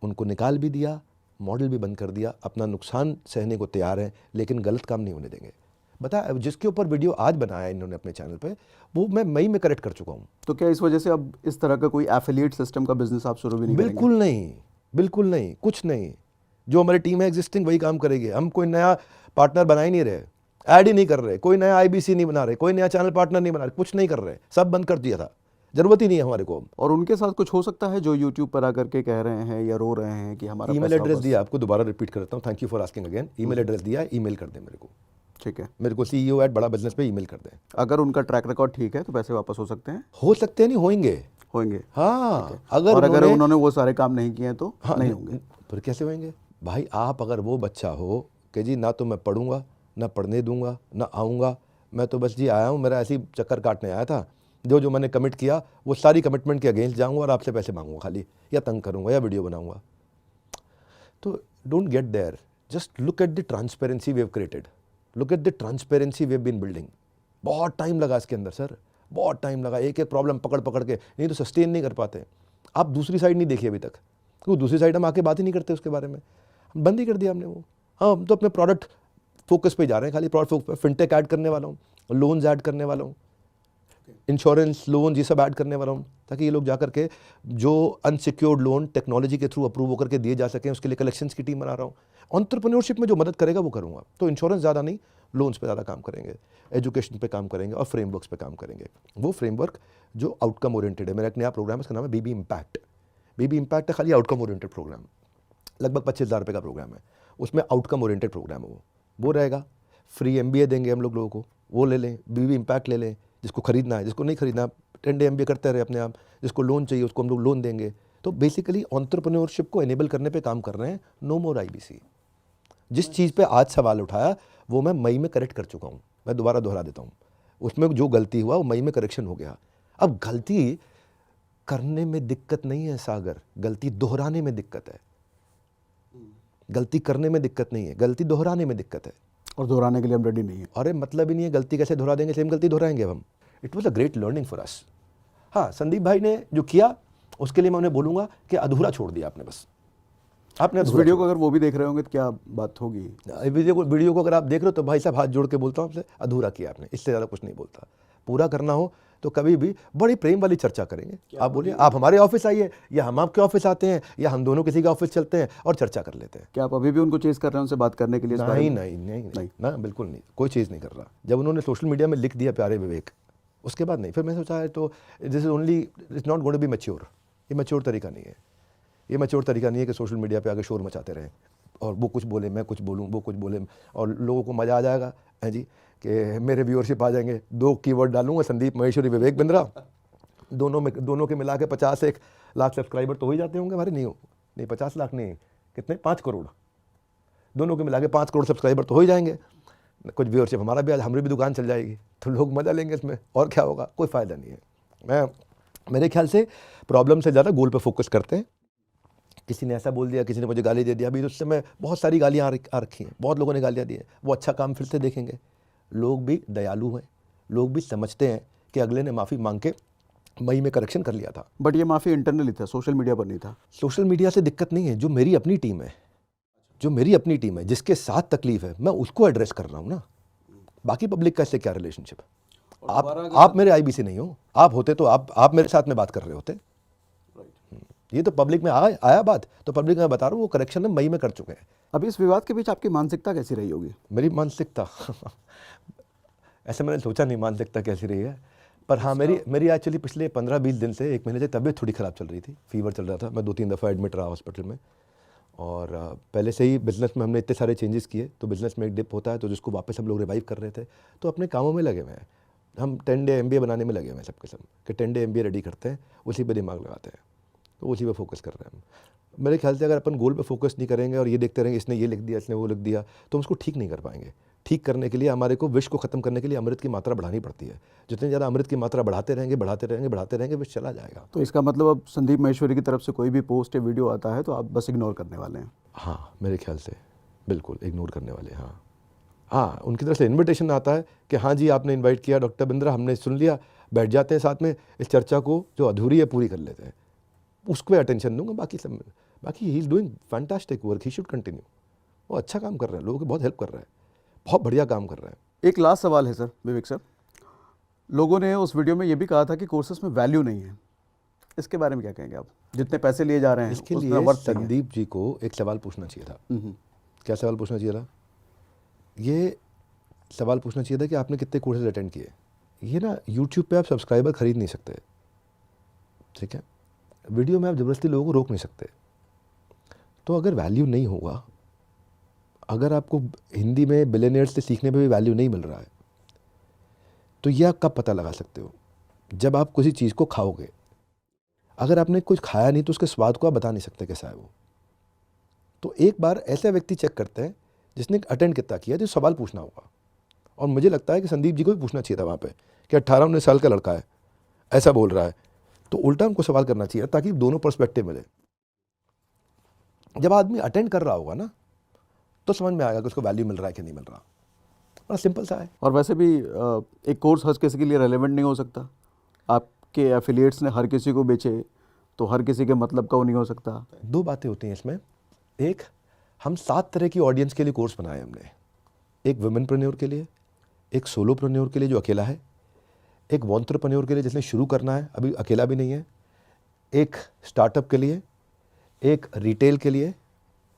उनको निकाल भी दिया, मॉडल भी बंद कर दिया, अपना नुकसान सहने को तैयार है, लेकिन गलत काम नहीं होने देंगे। बता, जिसके ऊपर वीडियो आज बनाया है इन्होंने अपने चैनल पे, वो मैं मई में करेक्ट कर चुका हूँ। तो क्या इस वजह से अब इस तरह का कोई एफिलिएट सिस्टम का बिजनेस आप शुरू भी नहीं करेंगे? बिल्कुल नहीं, बिल्कुल नहीं, कुछ नहीं। जो हमारी टीम है एग्जिस्टिंग वही काम करेगी। हम कोई नया पार्टनर बना ही नहीं रहे, ऐड ही नहीं कर रहे, कोई नया आईबीसी नहीं बना रहे, कोई नया चैनल पार्टनर नहीं बना रहे, कुछ नहीं कर रहे, सब बंद कर दिया था, जरूरत ही नहीं है हमारे को। और उनके साथ कुछ हो सकता है जो यूट्यूब पर आकर के कह रहे हैं या रो रहे हैं कि हमारा ईमेल पैसा एड्रेस वापस- दिया, आपको दोबारा रिपीट करता हूँ, thank you for asking again. Email address दिया, ईमेल कर दे मेरे को, ठीक है, मेरे को CEO@बड़ा बिजनेस पे ईमेल कर दें। अगर उनका ट्रैक रिकॉर्ड ठीक है तो पैसे वापस हो सकते हैं, हो सकते हैं, नहीं होंगे। होंगे। हाँ, और अगर उन्होंने वो सारे काम नहीं किए तो हाँ, नहीं होंगे। फिर कैसे होंगे भाई? आप अगर वो बच्चा हो कि जी ना तो मैं पढ़ूंगा, ना पढ़ने दूंगा, ना आऊँगा, मैं तो बस जी आया हूँ, मेरा ऐसी चक्कर काटने आया था, जो जो मैंने कमिट किया वो सारी कमिटमेंट के अगेंस्ट जाऊँगा और आपसे पैसे मांगूंगा खाली, या तंग करूँगा, या वीडियो बनाऊँगा। तो don't get there, just look at the transparency we have created, look at the transparency we have been building. बहुत टाइम लगा इसके अंदर सर, बहुत टाइम लगा, एक एक प्रॉब्लम पकड़ पकड़ के, नहीं तो सस्टेन नहीं कर पाते। आप दूसरी साइड नहीं देखी अभी तक, क्योंकि दूसरी साइड हम आके बात ही नहीं करते उसके बारे में, हम बंद ही कर दिया हमने वो। हाँ, हम तो अपने प्रोडक्ट फोकस पे जा रहे हैं, खाली प्रोडक्ट फोकस पे। फिनटेक ऐड करने वाला हूँ, लोन्स ऐड करने वाला हूँ, इंश्योरेंस लोन ये सब ऐड करने वाला हूँ, ताकि ये लोग जाकर के जो अनसिक्योर्ड लोन टेक्नोलॉजी के थ्रू अप्रूव होकर के दिए जा सकें, उसके लिए कलेक्शंस की टीम बना रहा हूँ। एंटरप्रेन्योरशिप में जो मदद करेगा वो करूँगा। तो इंश्योरेंस ज़्यादा नहीं, लोन्स पे ज़्यादा काम करेंगे, एजुकेशन पे काम करेंगे और फ्रेमवर्क्स पे काम करेंगे। वो फ्रेमवर्क जो आउटकम ओरिएंटेड है। मेरा एक नया प्रोग्राम है, उसका नाम है बीबी इम्पैक्ट। बीबी इम्पैक्ट है खाली आउटकम ओरिएंटेड प्रोग्राम, लगभग 25,000 रुपये का प्रोग्राम है। उसमें आउटकम ओरिएंटेड प्रोग्राम है वो रहेगा। फ्री MBA देंगे हम लोगों को, वो ले लें, बीबी इम्पैक्ट ले लें, जिसको खरीदना है, जिसको नहीं खरीदना 10 डे MBA करते रहे अपने आप, जिसको लोन चाहिए उसको हम लोग लोन देंगे। तो बेसिकली एंटरप्रेन्योरशिप को एनेबल करने पे काम कर रहे हैं। नो मोर IBC। जिस चीज़ पे आज सवाल उठाया वो मैं मई में करेक्ट कर चुका हूँ, मैं दोबारा दोहरा देता हूँ। उसमें जो गलती हुआ वो मई में करेक्शन हो गया। अब गलती करने में दिक्कत नहीं है सागर, गलती दोहराने में दिक्कत है। गलती करने में दिक्कत नहीं है, गलती दोहराने में दिक्कत है। और दोहराने के लिए हम रेडी नहीं है। अरे मतलब ही नहीं है, गलती कैसे दोहरा देंगे, सेम गलती दोहराएंगे अब हम। It was a great learning for us. हाँ, संदीप भाई ने जो किया उसके लिए मैं उन्हें बोलूँगा कि अधूरा छोड़ दिया आपने, बस आपने इस अधूरा वीडियो को अगर वो भी देख रहे होंगे तो क्या बात होगी? वीडियो को अगर आप देख रहे हो तो भाई साहब हाथ जोड़ के बोलता हूँ आपसे, अधूरा किया आपने, इससे ज़्यादा कुछ नहीं बोलता। पूरा करना हो तो कभी भी बड़ी प्रेम वाली चर्चा करेंगे। आप बोलिए, आप हमारे ऑफिस आइए या हम आपके ऑफिस आते हैं या हम दोनों किसी के ऑफिस चलते हैं और चर्चा कर लेते हैं। क्या आप अभी भी उनको चेस कर रहे हैं उनसे बात करने के लिए इस बारे नहीं में? नहीं नहीं नहीं ना, बिल्कुल नहीं, कोई चीज़ नहीं कर रहा। जब उन्होंने सोशल मीडिया में लिख दिया प्यारे विवेक, उसके बाद नहीं। फिर मैं सोचा है तो this is only, it's not going to be mature. ये मैच्योर तरीका नहीं है, ये मैच्योर तरीका नहीं है कि सोशल मीडिया पे आके शोर मचाते रहें और वो कुछ बोले मैं कुछ बोलूँ, वो कुछ बोले और लोगों को मज़ा आ जाएगा है जी कि मेरे व्यूअरशिप आ जाएंगे। 2 कीवर्ड डालूंगा, संदीप महेश्वरी, विवेक बिंद्रा, दोनों के मिला के 50 लाख सब्सक्राइबर तो हो ही जाते होंगे हमारे। नहीं 50 लाख नहीं, कितने, 5 करोड़, दोनों के मिला के 5 करोड़ सब्सक्राइबर तो हो ही जाएंगे। कुछ व्यूअरशिप हमारा भी, आज हमारी भी दुकान चल जाएगी, तो लोग मज़ा लेंगे इसमें, और क्या होगा, कोई फ़ायदा नहीं है। मेरे ख्याल से प्रॉब्लम से ज़्यादा गोल पे फोकस करते हैं। किसी ने ऐसा बोल दिया, किसी ने मुझे गाली दे दिया, अभी उस समय बहुत सारी गालियाँ आ रखी हैं, बहुत लोगों ने गालियाँ दी हैं। वो अच्छा काम फिर से देखेंगे। लोग भी दयालु हैं, लोग भी समझते हैं कि अगले ने माफ़ी मांग के मई में करेक्शन कर लिया था। बट ये माफ़ी इंटरनली था, सोशल मीडिया पर नहीं था। सोशल मीडिया से दिक्कत नहीं है, जो मेरी अपनी टीम है, जो मेरी अपनी टीम है, जिसके साथ तकलीफ है, मैं उसको एड्रेस कर रहा हूँ ना। बाकी पब्लिक का इससे क्या रिलेशनशिप? आप मेरे IBC नहीं हो, आप होते तो आप मेरे साथ में बात कर रहे होते। ये तो पब्लिक में आया बात, तो पब्लिक में बता रहा हूँ वो करेक्शन में मई में कर चुके हैं। अभी इस विवाद के बीच आपकी मानसिकता कैसी रही होगी? मेरी मानसिकता ऐसे मैंने सोचा नहीं मानसिकता कैसी रही है। पर हाँ, मेरी एक्चुअली पिछले 15-20 दिन से, 1 महीने से तबीयत थोड़ी ख़राब चल रही थी, फीवर चल रहा था, मैं 2-3 दफ़ा एडमिट रहा हॉस्पिटल में। और पहले से ही बिज़नेस में हमने इतने सारे चेंजेस किए, तो बिज़नेस में एक डिप होता है, तो जिसको वापस हम लोग रिवाइव कर रहे थे, तो अपने कामों में लगे हुए हैं। हम 10 डे MBA बनाने में लगे हुए हैं सब के सब, कि 10 डे MBA रेडी करते हैं, उसी पे दिमाग लगाते हैं, तो उसी पे फोकस कर रहे हैं हम। मेरे ख्याल से अगर अपन गोल पे फोकस नहीं करेंगे और ये देखते रहेंगे इसने ये लिख दिया, इसने वो लिख दिया, तो हम उसको ठीक नहीं कर पाएंगे। ठीक करने के लिए हमारे को विष को ख़त्म करने के लिए अमृत की मात्रा बढ़ानी पड़ती है। जितनी ज़्यादा अमृत की मात्रा बढ़ाते रहेंगे विष चला जाएगा। तो इसका मतलब अब संदीप माहेश्वरी की तरफ से कोई भी पोस्ट या वीडियो आता है तो आप बस इग्नोर करने वाले हैं? हाँ, मेरे ख्याल से बिल्कुल इग्नोर करने वाले। हाँ, उनकी तरफ से इन्विटेशन आता है कि हाँ जी आपने इनवाइट किया डॉक्टर बिंद्रा, हमने सुन लिया, बैठ जाते हैं साथ में, इस चर्चा को जो अधूरी है पूरी कर लेते हैं, उसको अटेंशन दूंगा। बाकी he is doing fantastic work, he should continue. वो अच्छा काम कर रहे हैं, लोगों की बहुत हेल्प कर रहे हैं, बहुत बढ़िया काम कर रहे हैं। एक लास्ट सवाल है सर, विवेक सर, लोगों ने उस वीडियो में ये भी कहा था कि कोर्सेज में वैल्यू नहीं है, इसके बारे में क्या कहेंगे आप? जितने पैसे लिए जा रहे हैं इसके उसमें लिए वर्थ नहीं है। संदीप जी को एक सवाल पूछना चाहिए था। हम्म, क्या सवाल पूछना चाहिए था? ये सवाल पूछना चाहिए था कि आपने कितने कोर्सेज अटेंड किए। ये ना यूट्यूब पे आप सब्सक्राइबर खरीद नहीं सकते, ठीक है? वीडियो में आप ज़बरदस्ती लोगों को रोक नहीं सकते। तो अगर वैल्यू नहीं होगा, अगर आपको हिंदी में बिलियनियर्स से सीखने पे भी वैल्यू नहीं मिल रहा है, तो ये आप कब पता लगा सकते हो? जब आप किसी चीज़ को खाओगे। अगर आपने कुछ खाया नहीं तो उसके स्वाद को आप बता नहीं सकते कैसा है वो। तो एक बार ऐसा व्यक्ति चेक करते हैं जिसने अटेंड कितना किया, तो सवाल पूछना होगा। और मुझे लगता है कि संदीप जी को भी पूछना चाहिए था वहाँ पे कि 18-19 साल का लड़का है, ऐसा बोल रहा है, तो उल्टा हमको सवाल करना चाहिए ताकि दोनों पर्सपेक्टिव मिले। जब आदमी अटेंड कर रहा होगा ना, तो समझ में आएगा कि उसको वैल्यू मिल रहा है कि नहीं मिल रहा। बड़ा सिंपल सा है। और वैसे भी एक कोर्स हर किसी के लिए रेलेवेंट नहीं हो सकता। आपके एफिलिएट्स ने हर किसी को बेचे तो हर किसी के मतलब का वो नहीं हो सकता। 2 बातें होती हैं इसमें। एक, हम 7 तरह की ऑडियंस के लिए कोर्स बनाए हमने। एक वुमेनप्रेन्योर के लिए, एक सोलोप्रेन्योर के लिए जो अकेला है, एक वॉन्ट्रप्रेन्योर के लिए जिसने शुरू करना है, अभी अकेला भी नहीं है, एक स्टार्टअप के लिए, एक रिटेल के लिए,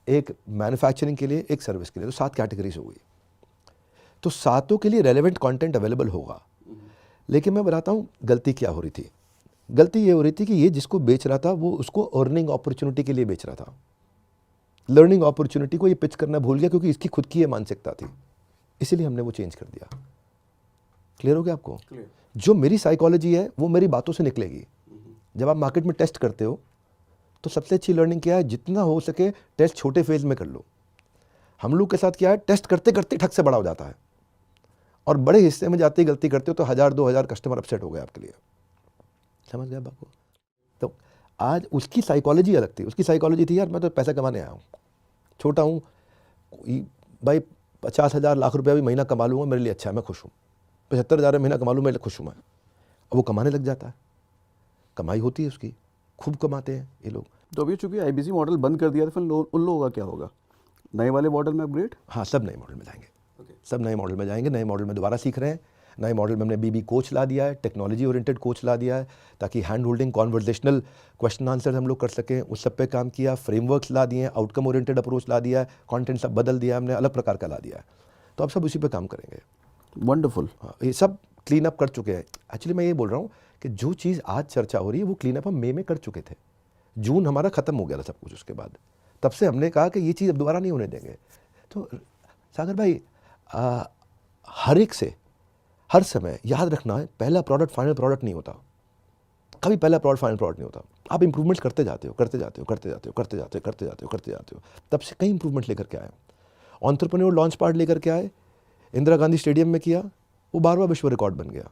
एक मैन्युफैक्चरिंग के लिए, एक सर्विस के लिए। तो 7 कैटेगरीज हो गई। तो 7 के लिए रेलेवेंट कंटेंट अवेलेबल होगा। लेकिन मैं बताता हूँ गलती क्या हो रही थी। गलती ये हो रही थी कि ये जिसको बेच रहा था वो उसको अर्निंग अपॉर्चुनिटी के लिए बेच रहा था। लर्निंग अपॉर्चुनिटी को ये पिच करना भूल गया, क्योंकि इसकी खुद की ये मानसिकता थी, इसीलिए हमने वो चेंज कर दिया। क्लियर हो गया आपको? जो मेरी साइकोलॉजी है वो मेरी बातों से निकलेगी। जब आप मार्केट में टेस्ट करते हो तो सबसे अच्छी लर्निंग क्या है? जितना हो सके टेस्ट छोटे फेज में कर लो। हम लोग के साथ क्या है, टेस्ट करते करते ठग से बड़ा हो जाता है, और बड़े हिस्से में जाते ही गलती करते हो तो 1000-2000 कस्टमर अपसेट हो गए आपके लिए। समझ गए बात को? तो आज उसकी साइकोलॉजी अलग थी। उसकी साइकोलॉजी थी यार मैं तो पैसा कमाने आया हूँ, छोटा हूँ भाई, 50,000 लाख रुपया भी महीना कमा लूँगा मेरे लिए अच्छा है, मैं खुश हूँ। 75,000 महीना कमा लूँ, मेरे लिए खुश हूँ मैं। अब वो कमाने लग जाता है, कमाई होती है उसकी, खूब कमाते हैं ये लोग। तो अभी चूंकि IBC मॉडल बंद कर दिया, तो फिर उन लोगों का क्या होगा? नए वाले मॉडल में अपग्रेड? हाँ, सब नए मॉडल में जाएंगे। सब नए मॉडल में जाएंगे। नए मॉडल में दोबारा सीख रहे हैं। नए मॉडल में हमने BB कोच ला दिया है, टेक्नोलॉजी ओरिएंटेड कोच ला दिया है, ताकि hand holding conversational question answer हम लोग कर सकें। उस सब पे काम किया। फ्रेमवर्क्स ला दिए हैं, आउटकम ओरिएंटेड अप्रोच ला दिया है, कंटेंट सब बदल दिया हमने, अलग प्रकार का ला दिया है। तो अब सब उसी पे काम करेंगे। वंडरफुल। हाँ, ये सब क्लीन अप कर चुके हैं। एक्चुअली मैं ये बोल रहा हूँ कि जो चीज़ आज चर्चा हो रही है वो क्लीन अप हम मई में कर चुके थे। जून हमारा ख़त्म हो गया था सब कुछ। उसके बाद तब से हमने कहा कि ये चीज़ अब दोबारा नहीं होने देंगे। तो सागर भाई, हर एक से हर समय याद रखना है, पहला प्रोडक्ट फाइनल प्रोडक्ट नहीं होता। कभी पहला प्रोडक्ट फाइनल प्रोडक्ट नहीं होता। आप इंप्रूवमेंट्स करते जाते हो, करते जाते हो, करते जाते हो, करते जाते हो, करते जाते हो, करते जाते हो। तब से कई इंप्रूवमेंट लेकर के आए। एंटरप्रेन्योर लॉन्च पार्ट लेकर के आए, इंदिरा गांधी स्टेडियम में किया, वो 12वां विश्व रिकॉर्ड बन गया।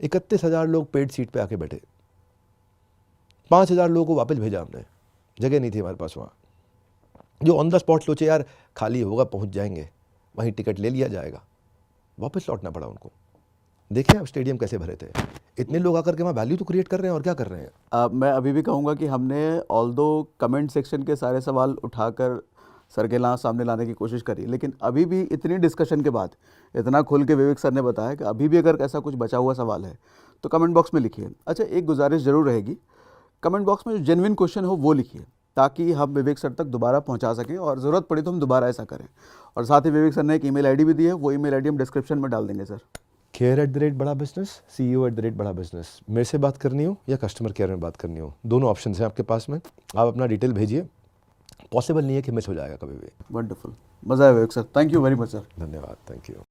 31,000 लोग पेड सीट पे आके बैठे। 5,000 लोगों को वापस भेजा हमने, जगह नहीं थी हमारे पास वहाँ। जो ऑन द स्पॉट सोचे यार खाली होगा पहुँच जाएंगे, वहीं टिकट ले लिया जाएगा, वापस लौटना पड़ा उनको। देखें आप स्टेडियम कैसे भरे थे। इतने लोग आकर के वहाँ वैल्यू तो क्रिएट कर रहे हैं, और क्या कर रहे हैं। मैं अभी भी कहूँगा कि हमने ऑल्दो कमेंट सेक्शन के सारे सवाल उठाकर सर के सामने लाने की कोशिश करी, लेकिन अभी भी इतनी डिस्कशन के बाद, इतना खुल के विवेक सर ने बताया कि अभी भी अगर ऐसा कुछ बचा हुआ सवाल है तो कमेंट बॉक्स में लिखिए। अच्छा, एक गुजारिश ज़रूर रहेगी, कमेंट बॉक्स में जो जेन्युइन क्वेश्चन हो वो लिखिए, ताकि हम विवेक सर तक दोबारा पहुंचा सकें, और ज़रूरत पड़ी तो हम दोबारा ऐसा करें। और साथ ही विवेक सर ने एक ईमेल आईडी भी दी है, वो ईमेल आईडी हम डिस्क्रिप्शन में डाल देंगे सर। care@बड़ा बिजनेस, CEO@बड़ा बिजनेस। मेरे से बात करनी हो या कस्टमर केयर में बात करनी हो, दोनों ऑप्शन हैं आपके पास में। आप अपना डिटेल भेजिए, पॉसिबल नहीं है कि मिस हो जाएगा कभी भी। वंडरफुल, मज़ा आया Vivek sir, thank you very much sir. धन्यवाद, थैंक यू।